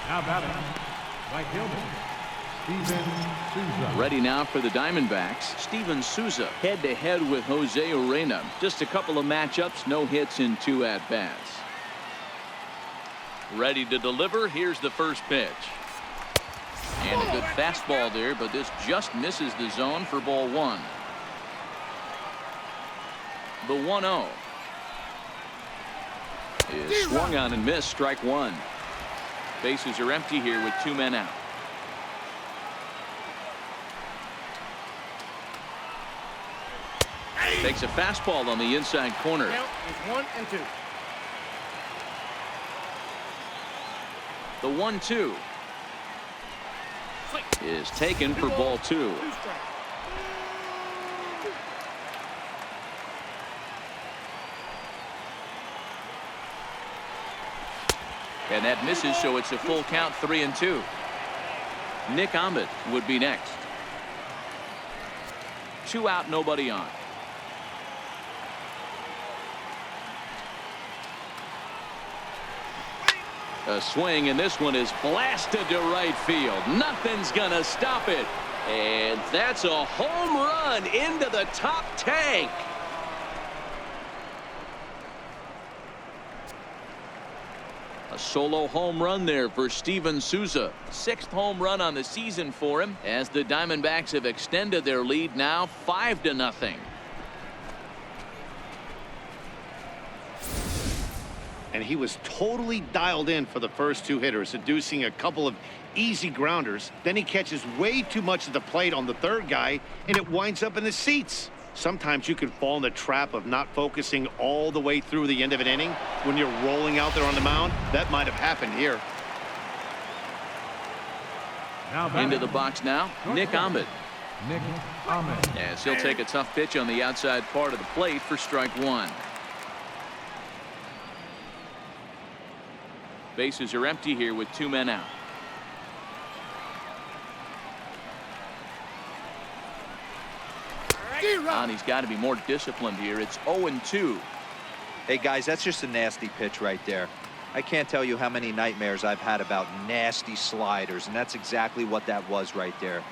Now batting, right fielder, Steven Souza. Ready now for the Diamondbacks. Steven Souza head-to-head with Jose Urena. Just a couple of matchups, no hits in 2 at-bats. Ready to deliver. Here's the first pitch. And a good fastball there, but this just misses the zone for ball 1. The 1-0 is swung on and missed. Strike 1. Bases are empty here with 2 men out. Takes a fastball on the inside corner. Count is 1-2. The 1-2 is taken for ball 2. And that misses, so it's a full count. 3-2. Nick Ahmed would be next. 2 out, nobody on. A swing, and this one is blasted to right field. Nothing's gonna stop it. And that's a home run into the top tank. A solo home run there for Steven Souza. 6th home run on the season for him, as the Diamondbacks have extended their lead now 5-0. And he was totally dialed in for the first 2 hitters, seducing a couple of easy grounders. Then he catches way too much of the plate on the 3rd guy, and it winds up in the seats. Sometimes you can fall in the trap of not focusing all the way through the end of an inning when you're rolling out there on the mound. That might have happened here. Into the box now, Nick Ahmed. As he'll take a tough pitch on the outside part of the plate for strike one. Bases are empty here with 2 men out. And he's got to be more disciplined here. It's 0-2. Hey, guys, that's just a nasty pitch right there. I can't tell you how many nightmares I've had about nasty sliders, and that's exactly what that was right there.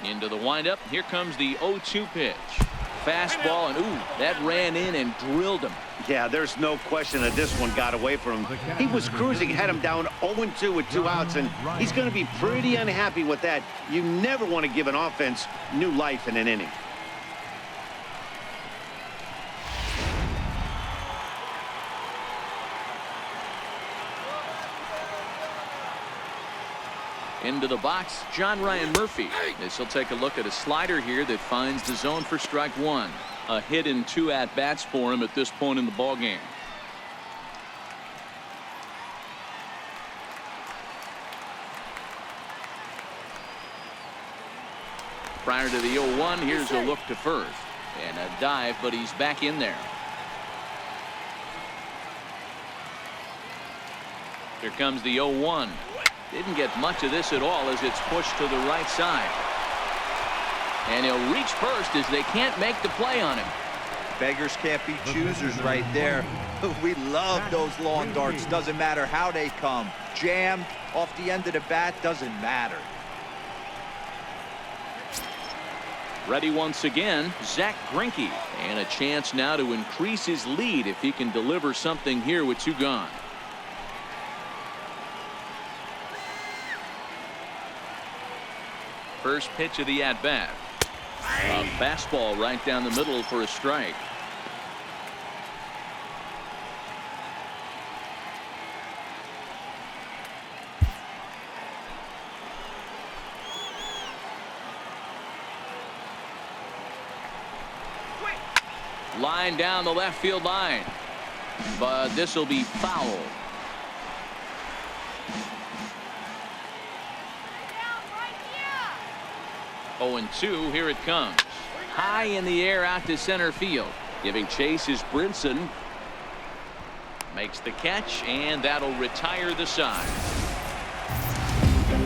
Into the windup. Here comes the 0-2 pitch. Fastball, and ooh, that ran in and drilled him. Yeah, there's no question that this one got away from him. He was cruising, had him down 0-2 with 2 outs, and he's going to be pretty unhappy with that. You never want to give an offense new life in an inning. Into the box, John Ryan Murphy. This will take a look at a slider here that finds the zone for strike one. A hit and 2 at-bats for him at this point in the ballgame. Prior to the 0-1, here's a look to first. And a dive, but he's back in there. Here comes the 0-1. Didn't get much of this at all as it's pushed to the right side. And he'll reach first as they can't make the play on him. Beggars can't be choosers right there. We love those long darts. Doesn't matter how they come. Jammed off the end of the bat, doesn't matter. Ready once again, Zach Greinke. And a chance now to increase his lead if he can deliver something here with 2 gone. First pitch of the at-bat. A fastball right down the middle for a strike. Line down the left field line. But this will be foul. Oh, and 2, here it comes. High in the air out to center field. Giving chase is Brinson. Makes the catch, and that'll retire the side.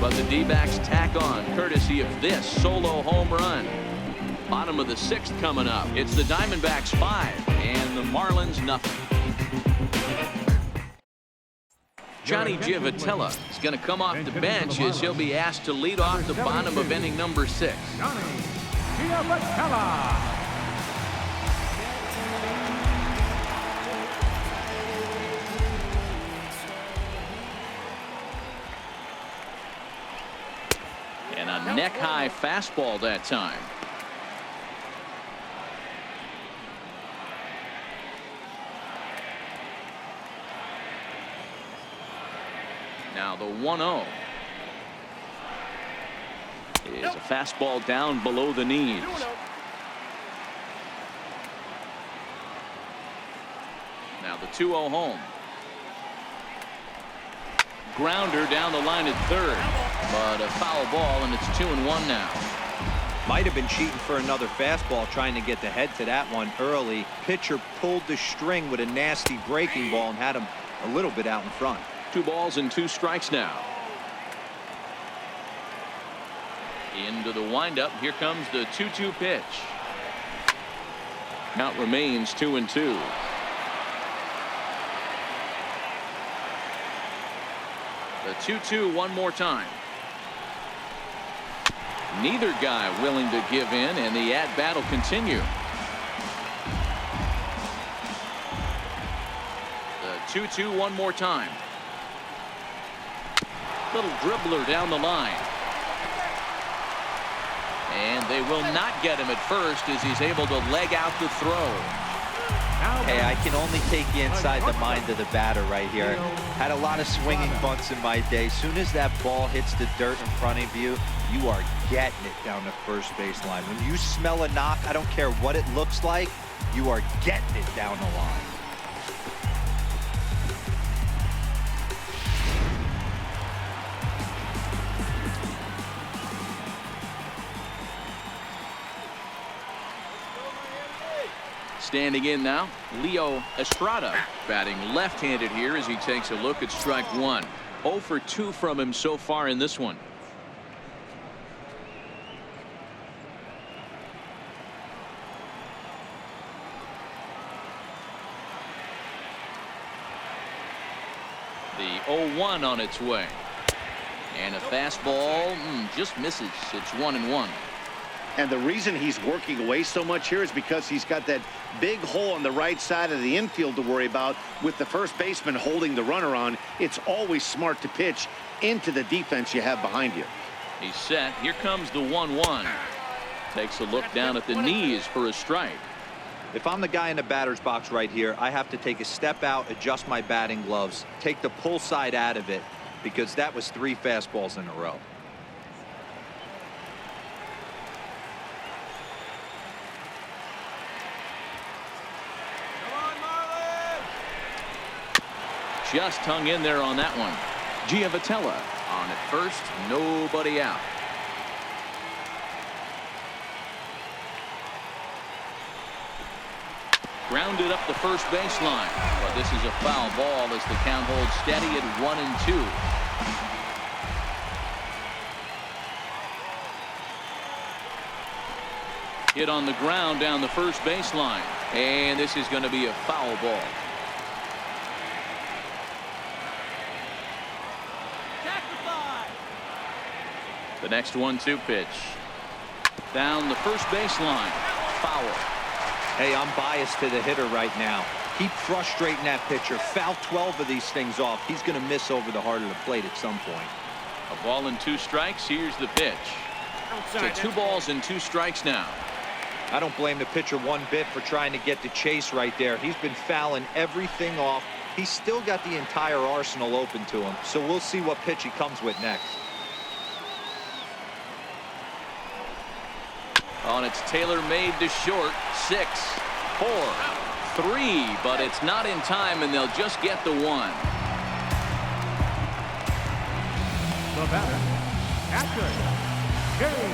But the D-backs tack on, courtesy of this solo home run. Bottom of the 6th coming up. It's the Diamondbacks 5, and the Marlins nothing. Johnny Giavotella is going to come off the bench as he'll be asked to lead off the bottom of inning number 6. Johnny Giavotella. And a neck-high fastball that time. Now the 1-0 is a fastball down below the knees. Now the 2-0 home. Grounder down the line at third, but a foul ball, and it's 2-1 now. Might have been cheating for another fastball, trying to get the head to that one early. Pitcher pulled the string with a nasty breaking ball and had him a little bit out in front. 2 balls and 2 strikes now. Into the windup. Here comes the 2-2 pitch. Count remains 2-2. The 2-2 one more time. Neither guy willing to give in, and the at-bat will continue. The 2-2 one more time. Little dribbler down the line. And they will not get him at first as he's able to leg out the throw. Hey, I can only take you inside the mind of the batter right here. Had a lot of swinging bunts in my day. Soon as that ball hits the dirt in front of you, you are getting it down the first base line. When you smell a knock, I don't care what it looks like, you are getting it down the line. Standing in now, Leo Estrada, batting left-handed here as he takes a look at strike one. 0 for 2 from him so far in this one. The 0-1 on its way. And a fastball just misses. It's 1-1. And the reason he's working away so much here is because he's got that big hole on the right side of the infield to worry about. With the first baseman holding the runner on, it's always smart to pitch into the defense you have behind you. He's set. Here comes the 1-1. Takes a look down at the knees for a strike. If I'm the guy in the batter's box right here, I have to take a step out, adjust my batting gloves, take the pull side out of it, because that was 3 fastballs in a row. Just hung in there on that one. Giavotella on at first, nobody out. Grounded up the first baseline, but this is a foul ball as the count holds steady at 1-2. Hit on the ground down the first baseline, and this is going to be a foul ball. The next 1-2 pitch. Down the first baseline. Foul. Hey, I'm biased to the hitter right now. Keep frustrating that pitcher. Foul 12 of these things off. He's going to miss over the heart of the plate at some point. A ball and 2 strikes. Here's the pitch. So 2 balls and 2 strikes now. I don't blame the pitcher one bit for trying to get the chase right there. He's been fouling everything off. He's still got the entire arsenal open to him. So we'll see what pitch he comes with next. On its tailor-made to short. 6, 4, 3, but it's not in time, and they'll just get the 1. The batter,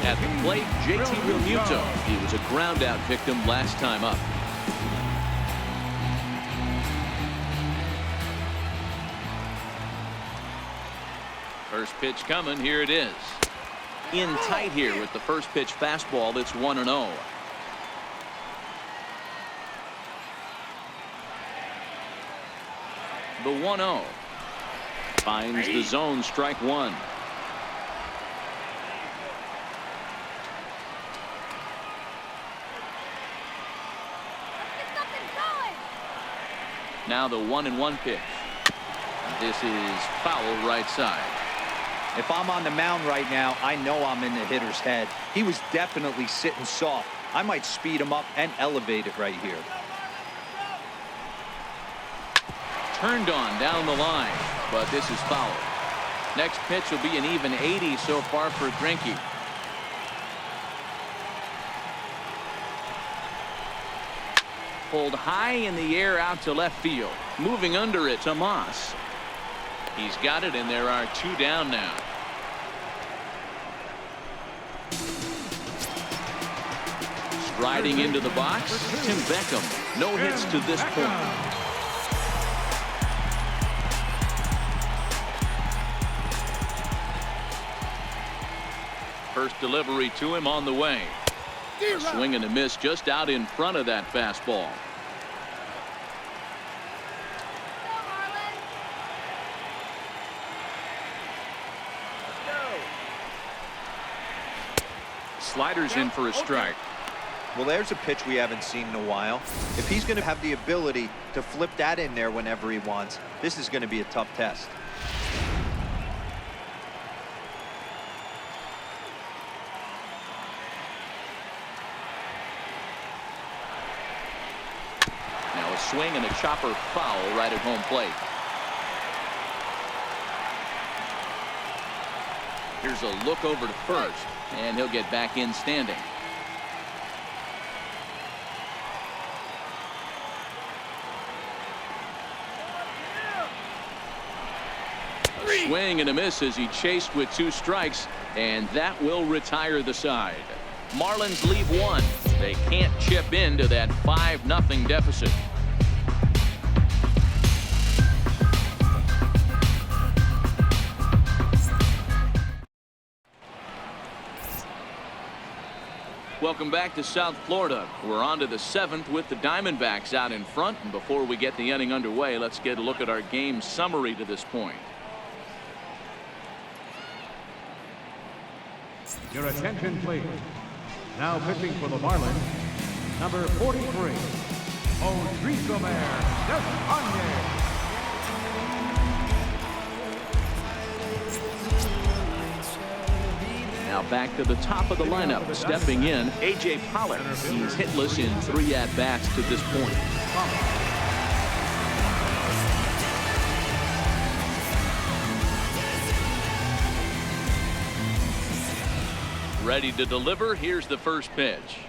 At the plate, JT Realmuto. He was a ground-out victim last time up. First pitch coming. Here it is. In tight here with the first pitch fastball. That's 1-0. The 1-0 finds the zone. Strike 1. Now the 1-1 pitch. This is foul right side. If I'm on the mound right now, I know I'm in the hitter's head. He was definitely sitting soft. I might speed him up and elevate it right here. Turned on down the line, but this is foul. Next pitch will be an even 80 so far for Greinke. Pulled high in the air out to left field. Moving under it to Moss. He's got it, and there are 2 down now. Striding into the box, Tim Beckham. No hits to this point. First delivery to him on the way. A swing and a miss just out in front of that fastball. Sliders in for a strike. Well, there's a pitch we haven't seen in a while. If he's going to have the ability to flip that in there whenever he wants, this is going to be a tough test. swing and a chopper foul right at home plate. Here's a look over to first, and he'll get back in standing. A swing and a miss as he chased with 2 strikes, and that will retire the side. Marlins lead 1. They can't chip into that 5-0 deficit. Welcome back to South Florida. We're on to the 7th with the Diamondbacks out in front. And before we get the inning underway, let's get a look at our game summary to this point. Your attention, please. Now pitching for the Marlins, number 43, Odrisamer Despaigne. Now back to the top of the lineup. Stepping in, A.J. Pollock. He's hitless in 3 at-bats to this point. Ready to deliver. Here's the first pitch.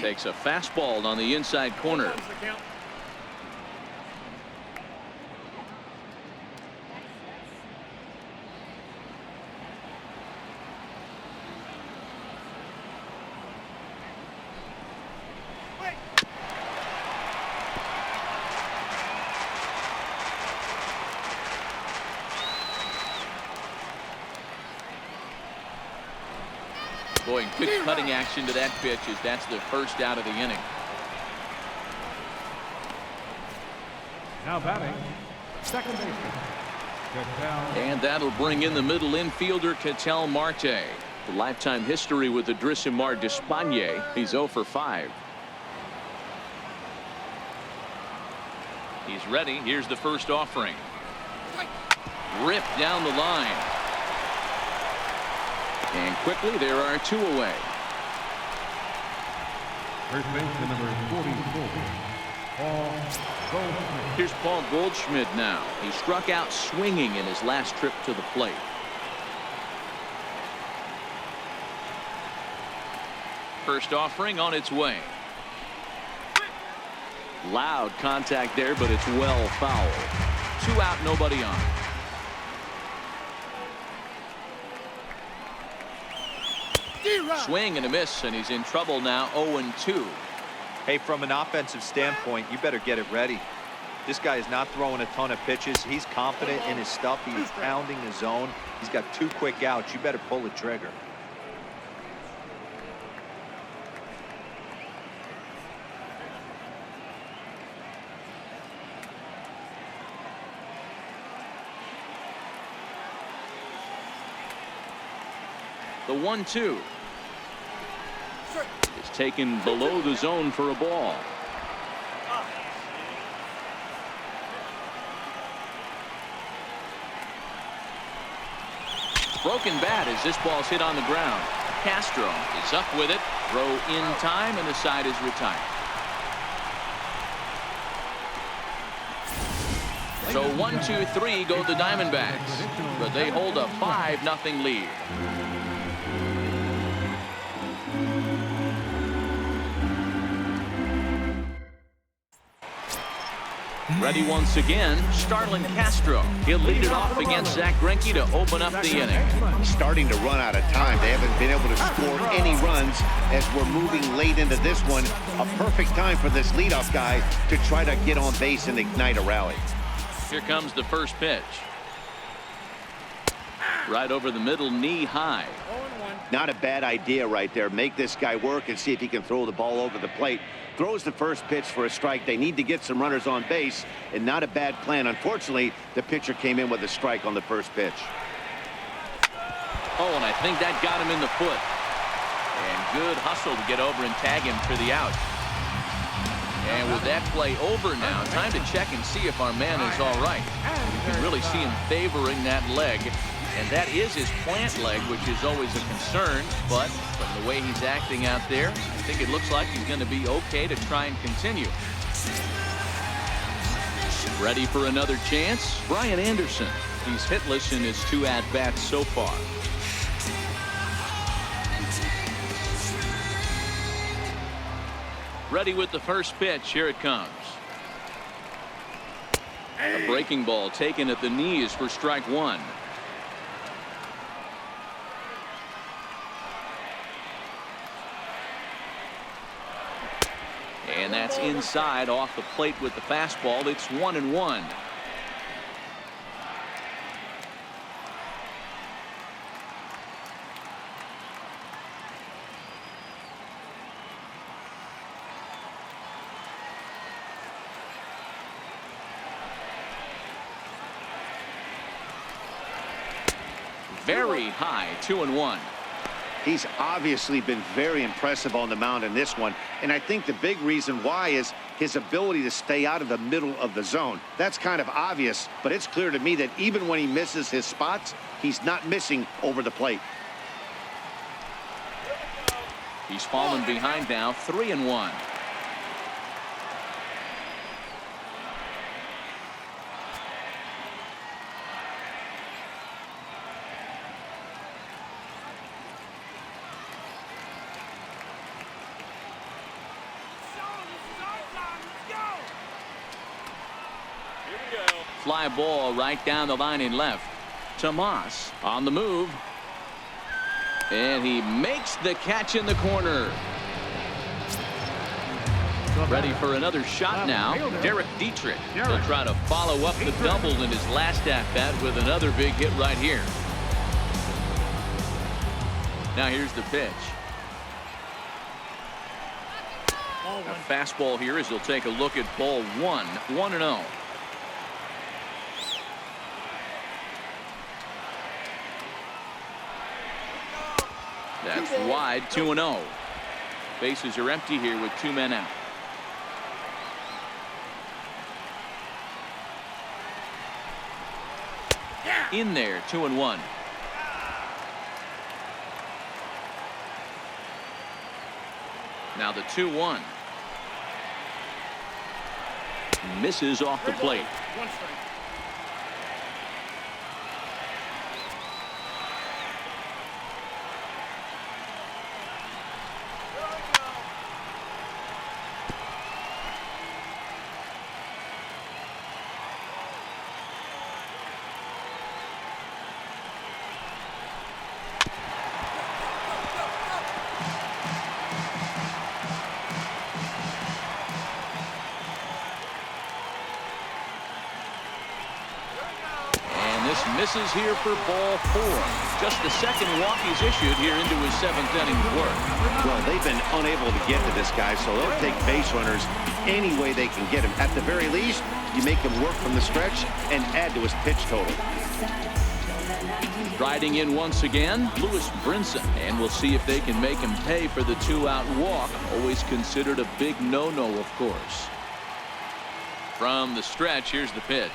Takes a fastball on the inside corner. Boy, good cutting action to that pitch as that's the first out of the inning. Now batting, second baseman. And that'll bring in the middle infielder, Ketel Marte. The lifetime history with Odrisamer Despaigne. He's 0 for 5. He's ready. Here's the first offering. Ripped down the line. And quickly, there are 2 away. First baseman number 44, Paul Goldschmidt. Here's Paul Goldschmidt now. He struck out swinging in his last trip to the plate. First offering on its way. Loud contact there, but it's well fouled. 2 out, nobody on. Swing and a miss, and he's in trouble now. 0-2. Hey, from an offensive standpoint, you better get it ready. This guy is not throwing a ton of pitches. He's confident in his stuff. He's pounding his zone. He's got 2 quick outs. You better pull the trigger. The 1-2 is taken below the zone for a ball. Broken bat as this ball's hit on the ground. Castro is up with it. Throw in time, and the side is retired. So 1-2-3 go the Diamondbacks, but they hold a 5-0 lead. Ready once again, Starlin Castro. He'll lead it off against Zach Greinke to open up the inning. Starting to run out of time. They haven't been able to score any runs as we're moving late into this one. A perfect time for this leadoff guy to try to get on base and ignite a rally. Here comes the first pitch. Right over the middle, knee high. Not a bad idea right there. Make this guy work and see if he can throw the ball over the plate. Throws the first pitch for a strike. They need to get some runners on base, and not a bad plan. Unfortunately, the pitcher came in with a strike on the first pitch. Oh, and I think that got him in the foot. And good hustle to get over and tag him for the out. And with that play over now, time to check and see if our man is all right. You can really see him favoring that leg. And that is his plant leg, which is always a concern. But from the way he's acting out there, I think it looks like he's going to be okay to try and continue. Ready for another chance? Brian Anderson. He's hitless in his 2 at-bats so far. Ready with the first pitch. Here it comes. A breaking ball taken at the knees for strike 1. And that's inside off the plate with the fastball. It's 1-1. Very high, 2-1. He's obviously been very impressive on the mound in this one, and I think the big reason why is his ability to stay out of the middle of the zone. That's kind of obvious, but it's clear to me that even when he misses his spots, he's not missing over the plate. He's fallen behind now, 3-1. Fly ball right down the line in left. Tomas on the move. And he makes the catch in the corner. Ready for another shot now. Derek Dietrich will try to follow up the double in his last at-bat with another big hit right here. Now here's the pitch. A fastball here as he'll take a look at ball 1. 1-0. That's wide, 2-0. Bases are empty here with 2 men out. In there, 2-1. Now the 2-1. Misses off the plate. 1 strike. Misses here for ball 4. Just the second walk he's issued here into his 7th inning of work. Well, they've been unable to get to this guy, so they'll take base runners any way they can get him. At the very least, you make him work from the stretch and add to his pitch total. Riding in once again, Lewis Brinson, and we'll see if they can make him pay for the 2-out walk. Always considered a big no-no, of course. From the stretch, here's the pitch.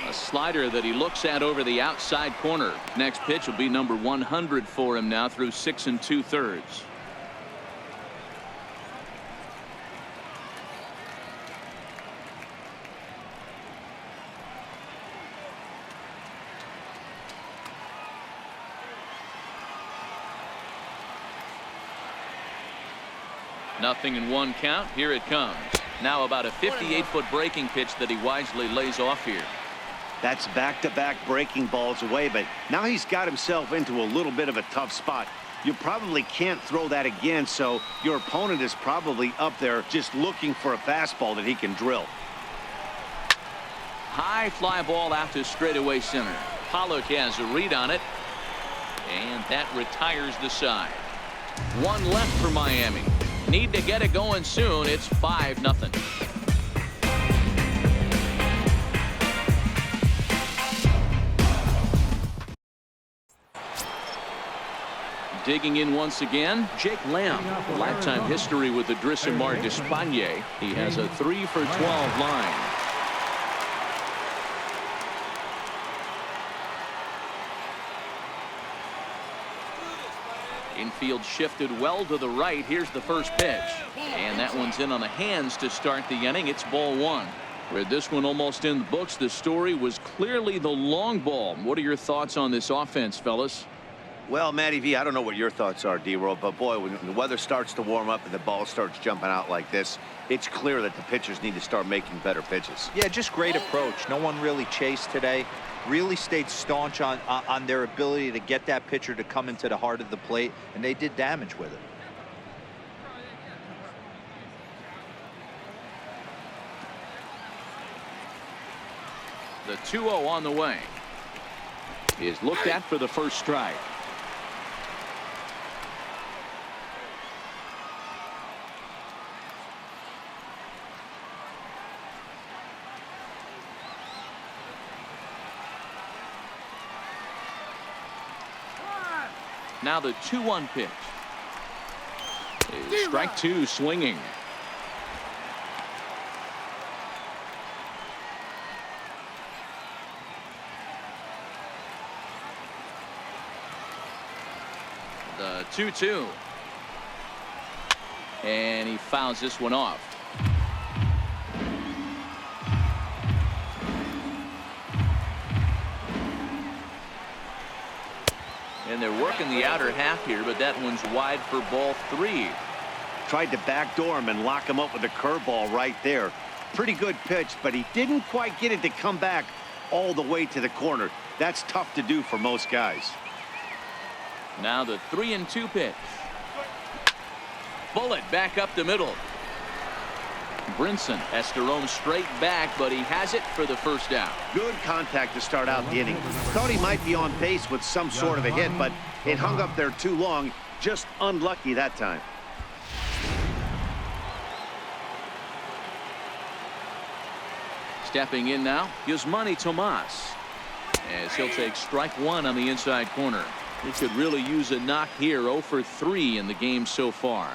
A slider that he looks at over the outside corner. Next pitch will be number 100 for him now through 6 2/3. Nothing in 1 count. Here it comes. Now about a 58-foot breaking pitch that he wisely lays off here. That's back-to-back breaking balls away, but now he's got himself into a little bit of a tough spot. You probably can't throw that again, so your opponent is probably up there just looking for a fastball that he can drill. High fly ball out to straightaway center. Pollock has a read on it, and that retires the side. 1 left for Miami. Need to get it going soon. It's 5-0. Digging in once again, Jake Lamb. Lifetime history with the Drissimar d'Espagne. He has a 3 for 12 line. Infield shifted well to the right. Here's the first pitch. And that one's in on the hands to start the inning. It's ball 1. With this one almost in the books, the story was clearly the long ball. What are your thoughts on this offense, fellas? Well, Matty V, I don't know what your thoughts are, D-Roll, but boy, when the weather starts to warm up and the ball starts jumping out like this, it's clear that the pitchers need to start making better pitches. Yeah, just great approach. No one really chased today. Really stayed staunch on their ability to get that pitcher to come into the heart of the plate, and they did damage with it. The 2-0 on the way is looked at for the first strike. Now the 2-1 pitch. Strike two swinging. The 2-2. And he fouls this one off. And they're working the outer half here, but that one's wide for ball 3. Tried to backdoor him and lock him up with a curveball right there. Pretty good pitch, but he didn't quite get it to come back all the way to the corner. That's tough to do for most guys. Now the 3-2 pitch. Bullet back up the middle. Brinson has to roam straight back, but he has it for the first out. Good contact to start out the inning. Thought he might be on base with some sort of a hit, but it hung up there too long. Just unlucky that time. Stepping in now, Yasmani Tomas, as he'll take strike one on the inside corner. He could really use a knock here. 0 for 3 in the game so far.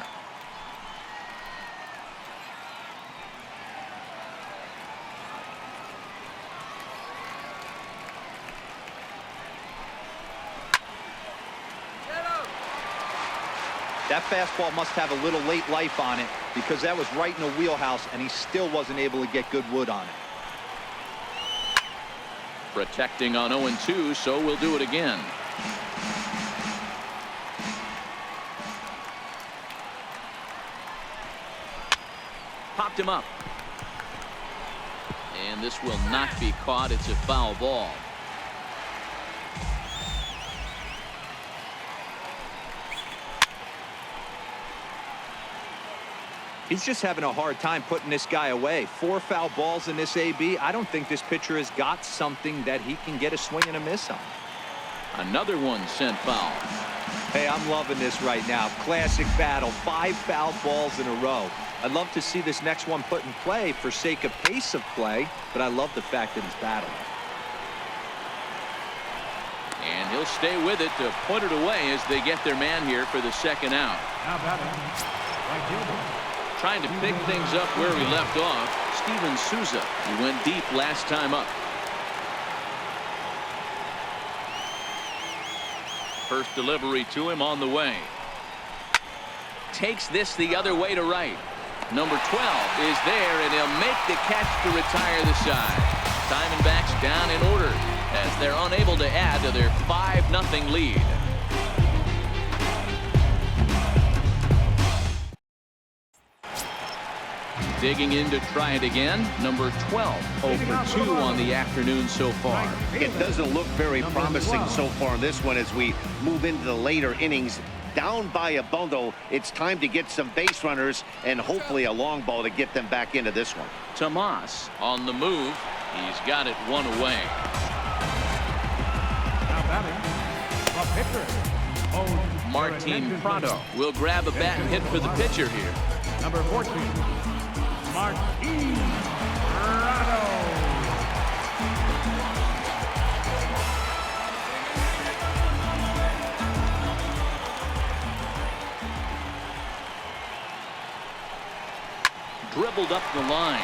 That fastball must have a little late life on it, because that was right in the wheelhouse, and he still wasn't able to get good wood on it. Protecting on 0-2, so we'll do it again. Popped him up. And this will not be caught. It's a foul ball. He's just having a hard time putting this guy away. 4 foul balls in this AB. I don't think this pitcher has got something that he can get a swing and a miss on. Another one sent foul. Hey, I'm loving this right now. Classic battle. 5 foul balls in a row. I'd love to see this next one put in play for sake of pace of play, but I love the fact that he's battling. And he'll stay with it to put it away as they get their man here for the second out. Now batting, right fielder. Trying to pick things up where he left off, Steven Souza. He went deep last time up. First delivery to him on the way. Takes this the other way to right. Number 12 is there, and he'll make the catch to retire the side. Diamondbacks down in order as they're unable to add to their 5-0 lead. Digging in to try it again. Number 12, 0 for 2 on the afternoon so far. It doesn't look very promising so far in this one as we move into the later innings. Down by a bundle, it's time to get some base runners and hopefully a long ball to get them back into this one. Tomas on the move. He's got it one away. Now batting, the pitcher. Martin Prado will grab a bat and hit for the pitcher here. Number 14, Martin Prado. Dribbled up the line.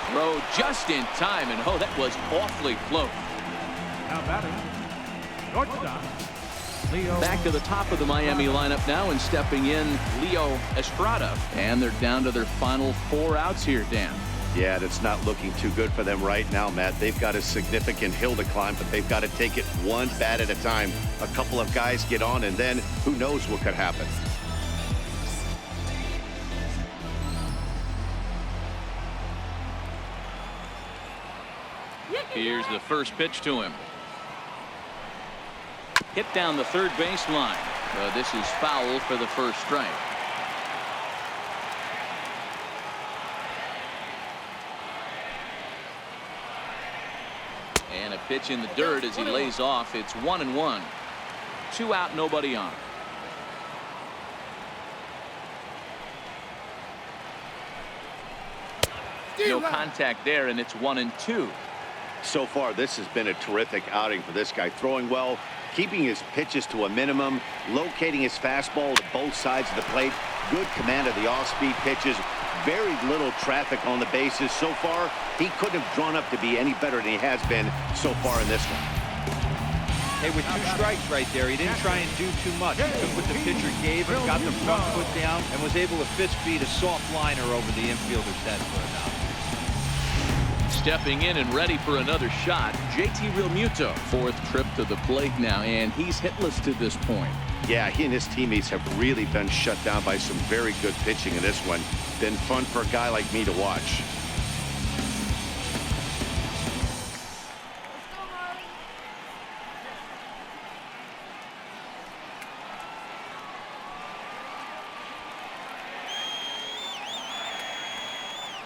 Throw just in time, and oh, that was awfully close. Now batting, shortstop, Leo. Back to the top of the Miami lineup now, and stepping in, Leo Estrada. And they're down to their final 4 outs here, Dan. Yeah, that's not looking too good for them right now, Matt. They've got a significant hill to climb, but they've got to take it one bat at a time. A couple of guys get on, and then who knows what could happen. Here's the first pitch to him. Hit down the third base line. This is foul for the first strike. And a pitch in the dirt as he lays off. It's 1-1. 2 out, nobody on. No contact there, and it's 1-2. So far, this has been a terrific outing for this guy. Throwing well, keeping his pitches to a minimum, locating his fastball to both sides of the plate. Good command of the off-speed pitches. Very little traffic on the bases. So far, he couldn't have drawn up to be any better than he has been so far in this one. Hey, with 2 strikes right there, he didn't try and do too much. He took what the pitcher gave him, got the front foot down, and was able to fist feed a soft liner over the infielder's head for an out. Stepping in and ready for another shot, JT Realmuto. 4th trip to the plate now, and he's hitless to this point. Yeah, he and his teammates have really been shut down by some very good pitching in this one. Been fun for a guy like me to watch.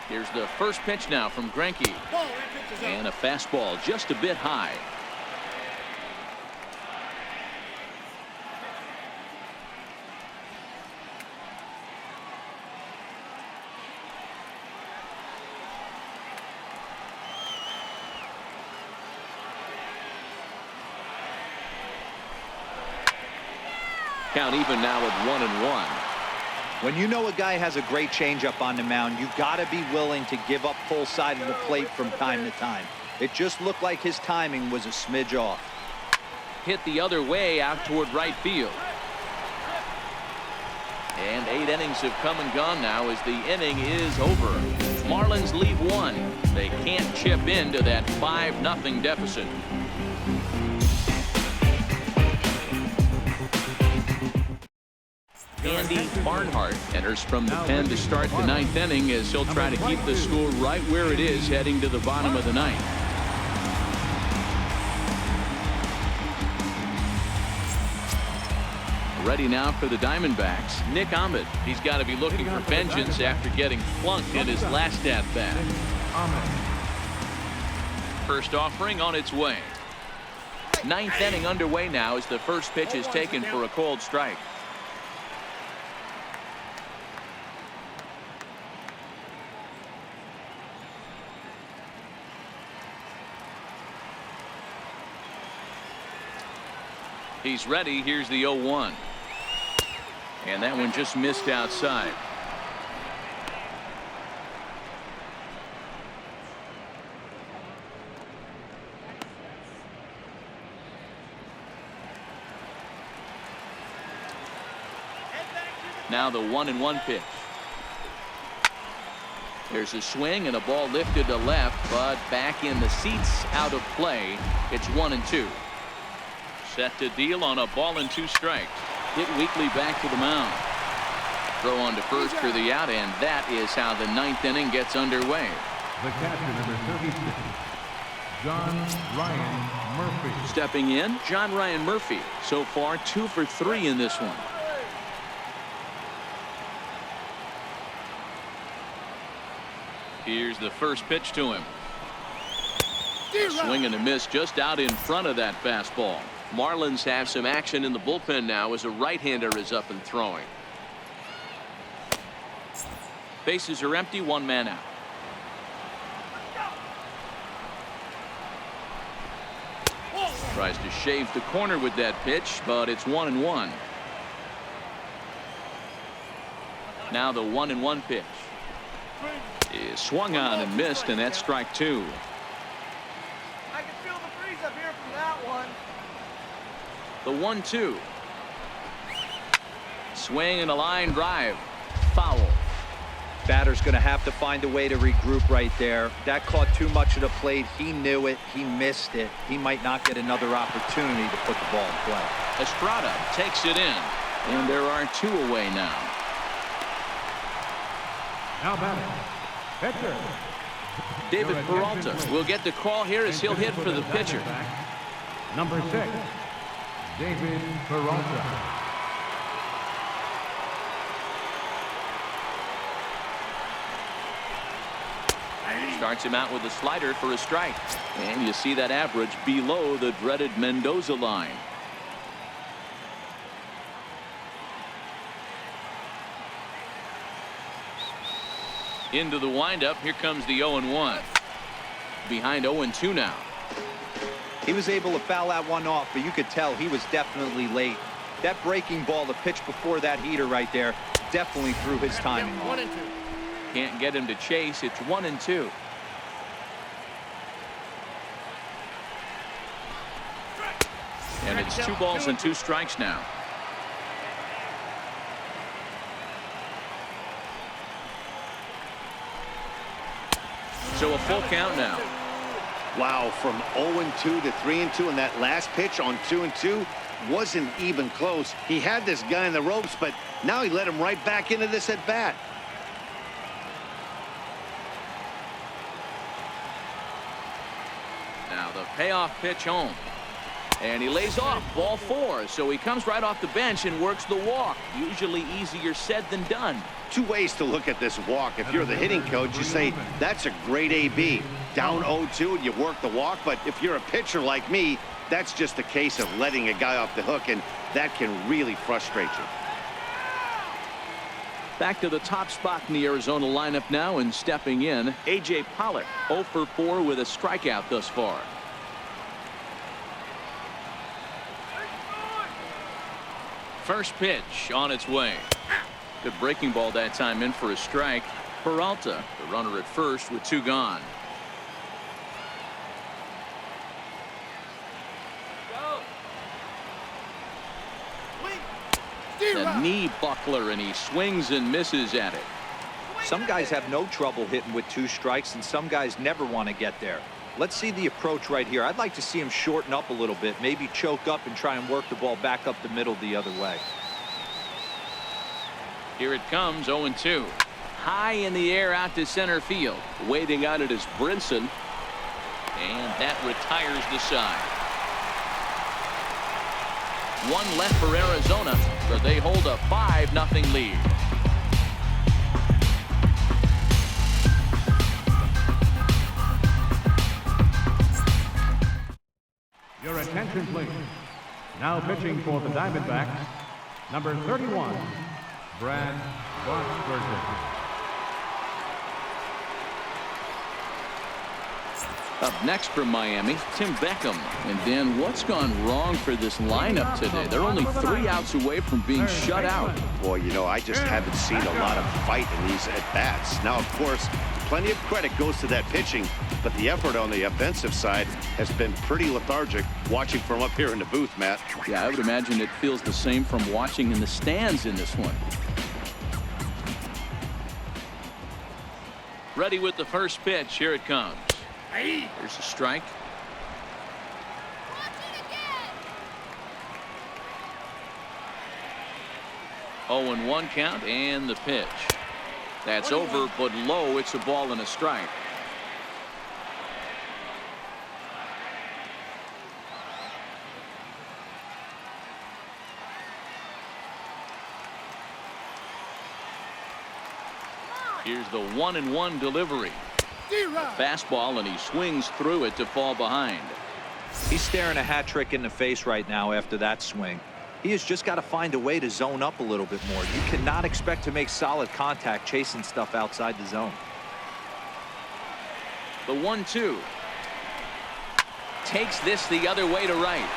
Here's the first pitch now from Greinke. And a fastball just a bit high. Count even now at 1-1. When you know a guy has a great changeup on the mound, you got to be willing to give up full side of the plate from time to time. It just looked like his timing was a smidge off. Hit the other way out toward right field. And 8 innings have come and gone now as the inning is over. Marlins lead 1. They can't chip into that 5-0 deficit. Andy Barnhart enters from the pen to start the 9th inning as he'll try to keep the score right where it is heading to the bottom of the 9th. Ready now for the Diamondbacks, Nick Ahmed. He's got to be looking for vengeance after getting flunked in his last at-bat. First offering on its way. 9th inning underway now as the first pitch is taken for a called strike. He's ready. Here's the 0-1. And that one just missed outside. Now the 1-1 pitch. There's a swing and a ball lifted to left, but back in the seats, out of play. It's 1-2. Set to deal on a ball and 2 strikes. Hit weakly back to the mound. Throw on to first for the out, and that is how the 9th inning gets underway. The catcher, number 36, John Ryan Murphy. Stepping in, John Ryan Murphy. So far 2 for 3 in this one. Here's the first pitch to him. A swing and a miss just out in front of that fastball. Marlins have some action in the bullpen now as a right-hander is up and throwing. Bases are empty, 1 man out. Tries to shave the corner with that pitch, but it's 1-1. Now the 1-1 pitch is swung on and missed, and that's strike 2. I can feel the breeze up here from that one. The 1-2. swing and a line drive. Foul. Batter's going to have to find a way to regroup right there. That caught too much of the plate. He knew it. He missed it. He might not get another opportunity to put the ball in play. Estrada takes it in. And there are 2 away now. Now batting, pitcher. David Peralta will get the call here as he'll hit for the pitcher. Number 6, David Peralta. Starts him out with a slider for a strike. And you see that average below the dreaded Mendoza line. Into the windup. Here comes the 0-1. Behind 0-2 now. He was able to foul that one off, but you could tell he was definitely late. That breaking ball, the pitch before that heater right there, definitely threw his timing off. 1-2. Can't get him to chase. It's 1-2. And it's 2 balls and 2 strikes now. So a full count now. Wow, from 0-2 to 3-2, and that last pitch on 2-2 wasn't even close. He had this guy in the ropes, but now he let him right back into this at bat. Now the payoff pitch home. And he lays off ball 4. So he comes right off the bench and works the walk. Usually easier said than done. 2 ways to look at this walk. If you're the hitting coach, you say, that's a great AB. Down 0-2 and you work the walk. But if you're a pitcher like me, that's just a case of letting a guy off the hook, and that can really frustrate you. Back to the top spot in the Arizona lineup now, and stepping in, A.J. Pollock, 0 for 4 with a strikeout thus far. First pitch on its way. Good breaking ball that time, in for a strike. Peralta, the runner at first with 2 gone. The knee buckler, and he swings and misses at it. Some guys have no trouble hitting with 2 strikes, and some guys never want to get there. Let's see the approach right here. I'd like to see him shorten up a little bit, maybe choke up and try and work the ball back up the middle the other way. Here it comes, 0-2. High in the air out to center field. Waiting on it is Brinson. And that retires the side. 1 left for Arizona, but they hold a 5-0 lead. Your attention, please. Now pitching for the Diamondbacks, number 31, Brad Rothsberger. Up next from Miami, Tim Beckham. And Dan, what's gone wrong for this lineup today? They're only 3 outs away from being shut out. Boy, you know, I just haven't seen a lot of fight in these at-bats. Now, of course, plenty of credit goes to that pitching, but the effort on the offensive side has been pretty lethargic watching from up here in the booth, Matt. Yeah, I would imagine it feels the same from watching in the stands in this one. Ready with the first pitch. Here it comes. Here's a strike. 0-1 count, and the pitch. That's over, but low. It's a ball and a strike. Here's the 1-1 delivery. Fastball, and he swings through it to fall behind. He's staring a hat trick in the face right now after that swing. He has just got to find a way to zone up a little bit more. You cannot expect to make solid contact chasing stuff outside the zone. The 1-2. Takes this the other way to right.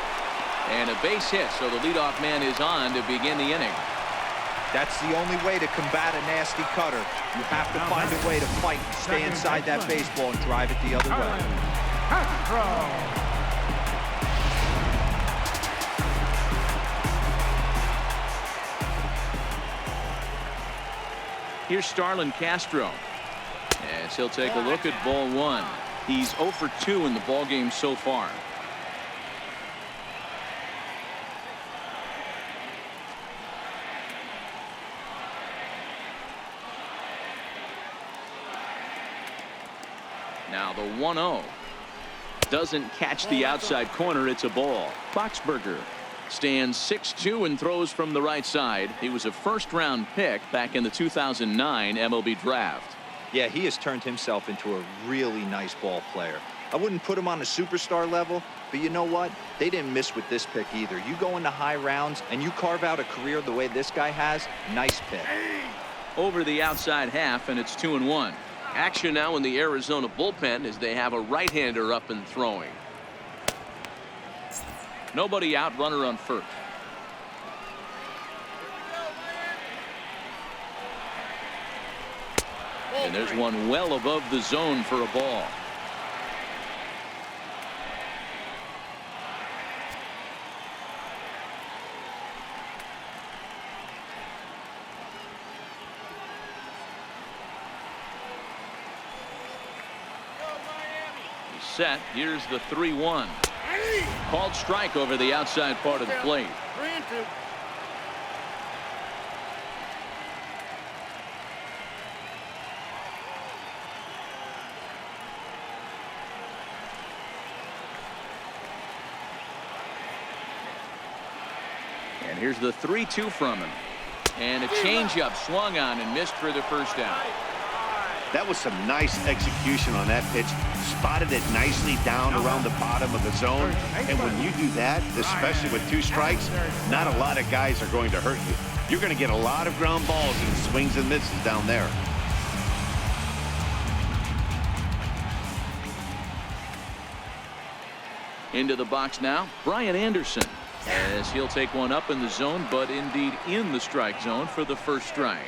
And a base hit, so the leadoff man is on to begin the inning. That's the only way to combat a nasty cutter. You have to find a way to fight, stay inside that baseball, and drive it the other way. Here's Starlin Castro. As he'll take a look at ball one. He's 0 for 2 in the ball game so far. Now the 1-0. Doesn't catch the outside corner. It's a ball. Boxberger stands 6'2" and throws from the right side. He was a first-round pick back in the 2009 MLB draft. Yeah, he has turned himself into a really nice ball player. I wouldn't put him on a superstar level, but you know what? They didn't miss with this pick either. You go into high rounds and you carve out a career the way this guy has, nice pick. Over the outside half, and it's 2-1. Action now in the Arizona bullpen as they have a right-hander up and throwing. Nobody out, runner on first. And there's one well above the zone for a ball. He's set. Here's the 3-1. Called strike over the outside part of the plate. 3-2. And here's the 3-2 from him. And a changeup swung on and missed for the first out. That was some nice execution on that pitch. Spotted it nicely down around the bottom of the zone. And when you do that, especially with 2 strikes, not a lot of guys are going to hurt you. You're going to get a lot of ground balls and swings and misses down there. Into the box now, Brian Anderson. As he'll take one up in the zone, but indeed in the strike zone for the first strike.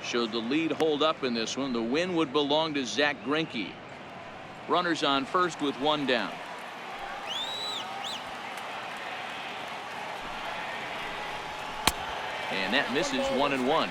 Should the lead hold up in this one, the win would belong to Zach Greinke. Runners on first with 1 down. And that misses 1-1.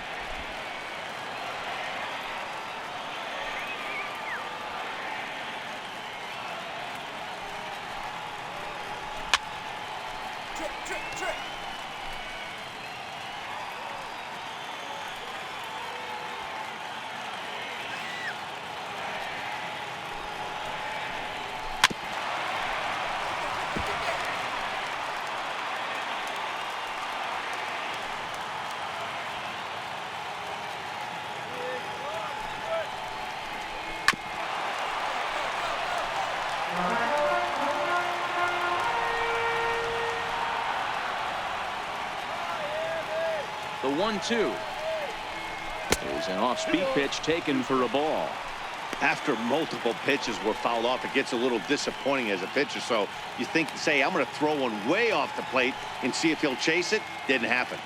The 1-2 is an off-speed pitch taken for a ball. After multiple pitches were fouled off, it gets a little disappointing as a pitcher. So you think, say, I'm going to throw one way off the plate and see if he'll chase it. Didn't happen.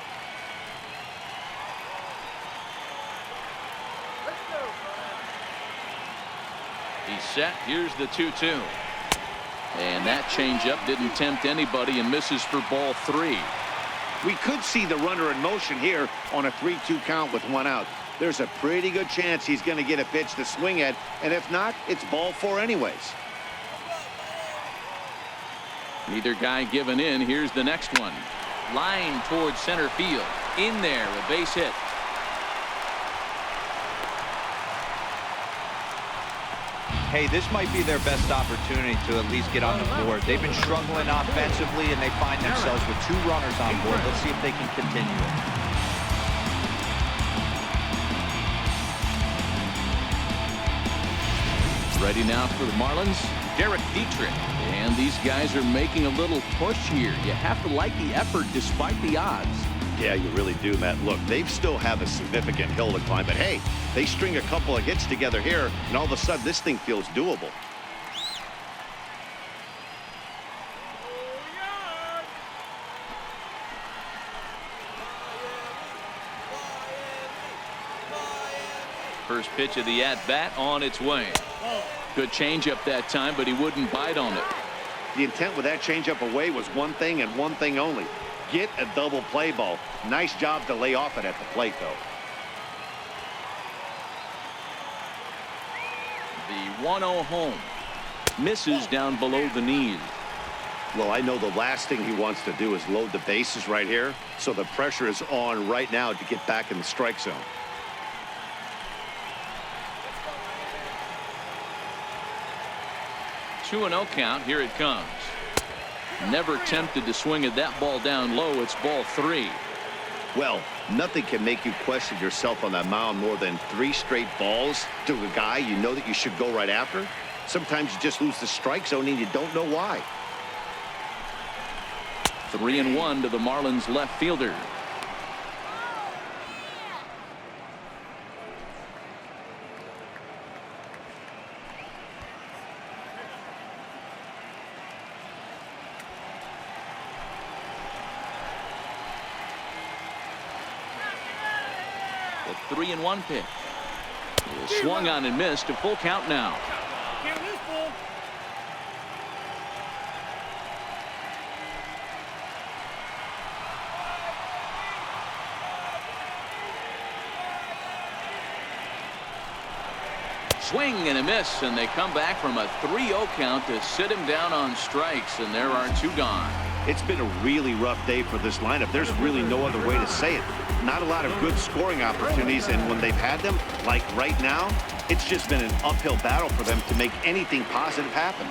He's set. Here's the 2-2. And that changeup didn't tempt anybody and misses for ball 3. We could see the runner in motion here on a 3-2 count with 1 out. There's a pretty good chance he's going to get a pitch to swing at, and if not, it's ball 4 anyways. Neither guy giving in. Here's the next one. Line towards center field. In there, a base hit. Hey, this might be their best opportunity to at least get on the board. They've been struggling offensively, and they find themselves with 2 runners on board. Let's see if they can continue it. Ready now for the Marlins, Derek Dietrich. And these guys are making a little push here. You have to like the effort despite the odds. Yeah, you really do, Matt. Look, they still have a significant hill to climb, but hey, they string a couple of hits together here, and all of a sudden this thing feels doable. First pitch of the at-bat on its way. Good changeup that time, but he wouldn't bite on it. The intent with that changeup away was one thing and one thing only. Get a double play ball. Nice job to lay off it at the plate, though. 1-0 home. Misses down below the knees. Well, I know the last thing he wants to do is load the bases right here, so the pressure is on right now to get back in the strike zone. Two and 0 count. Here it comes. Never tempted to swing at that ball down low. It's ball 3. Well, nothing can make you question yourself on that mound more than 3 straight balls to a guy you know that you should go right after. Sometimes you just lose the strike zone and you don't know why. 3-1 to the Marlins left fielder. The 3-1 pitch. Swung on and missed. A full count now. Can't lose, bull. Swing and a miss, and they come back from a 3-0 count to sit him down on strikes, and there are 2 gone. It's been a really rough day for this lineup. There's really no other way to say it. Not a lot of good scoring opportunities, and when they've had them, like right now, it's just been an uphill battle for them to make anything positive happen.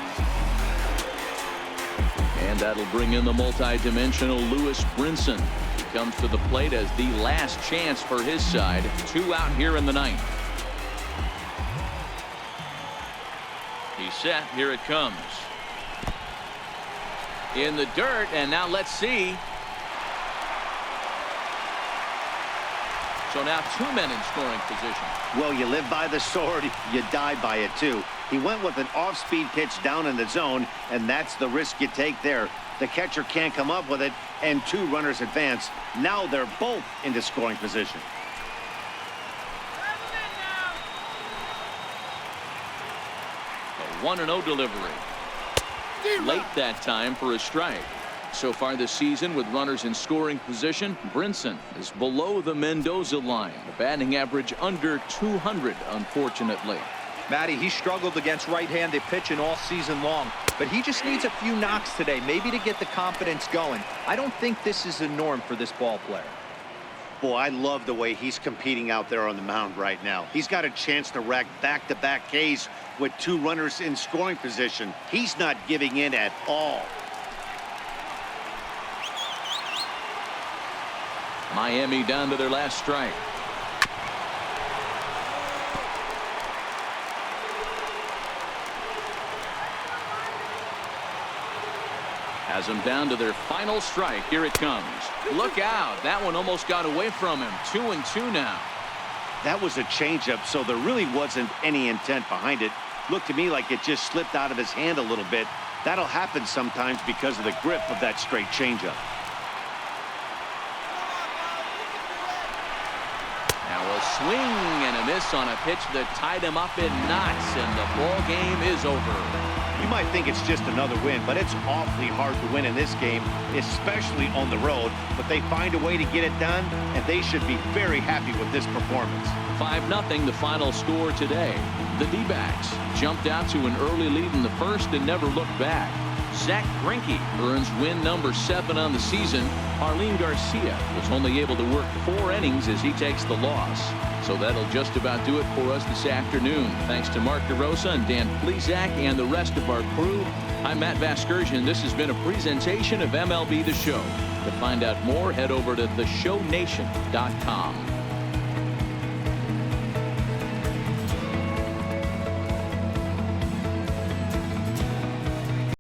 And that'll bring in the multi-dimensional Lewis Brinson. He comes to the plate as the last chance for his side. 2 out here in the 9th. He's set. Here it comes. In the dirt, and now let's see. So now 2 men in scoring position. Well, you live by the sword, you die by it too. He went with an off-speed pitch down in the zone, and that's the risk you take there. The catcher can't come up with it, and 2 runners advance. Now they're both into scoring position. A 1-0 delivery. Late that time for a strike. So far this season, with runners in scoring position, Brinson is below the Mendoza line. A batting average under 200, unfortunately. Matty, he struggled against right-handed pitching all season long, but he just needs a few knocks today, maybe to get the confidence going. I don't think this is the norm for this ball player. Boy, I love the way he's competing out there on the mound right now. He's got a chance to rack back-to-back Ks with 2 runners in scoring position. He's not giving in at all. Miami down to their last strike. Has them down to their final strike. Here it comes. Look out. That one almost got away from him. 2-2 now. That was a changeup, so there really wasn't any intent behind it. Looked to me like it just slipped out of his hand a little bit. That'll happen sometimes because of the grip of that straight changeup. Now a swing and a miss on a pitch that tied him up in knots, and the ball game is over. You might think it's just another win, but it's awfully hard to win in this game, especially on the road. But they find a way to get it done, and they should be very happy with this performance. 5-0 the final score today. The D-backs jumped out to an early lead in the first and never looked back. Zach Greinke earns win number 7 on the season. Arlene Garcia was only able to work 4 innings as he takes the loss. So that'll just about do it for us this afternoon. Thanks to Mark DeRosa and Dan Plesac and the rest of our crew. I'm Matt Vasgersian. This has been a presentation of MLB The Show. To find out more, head over to theshownation.com.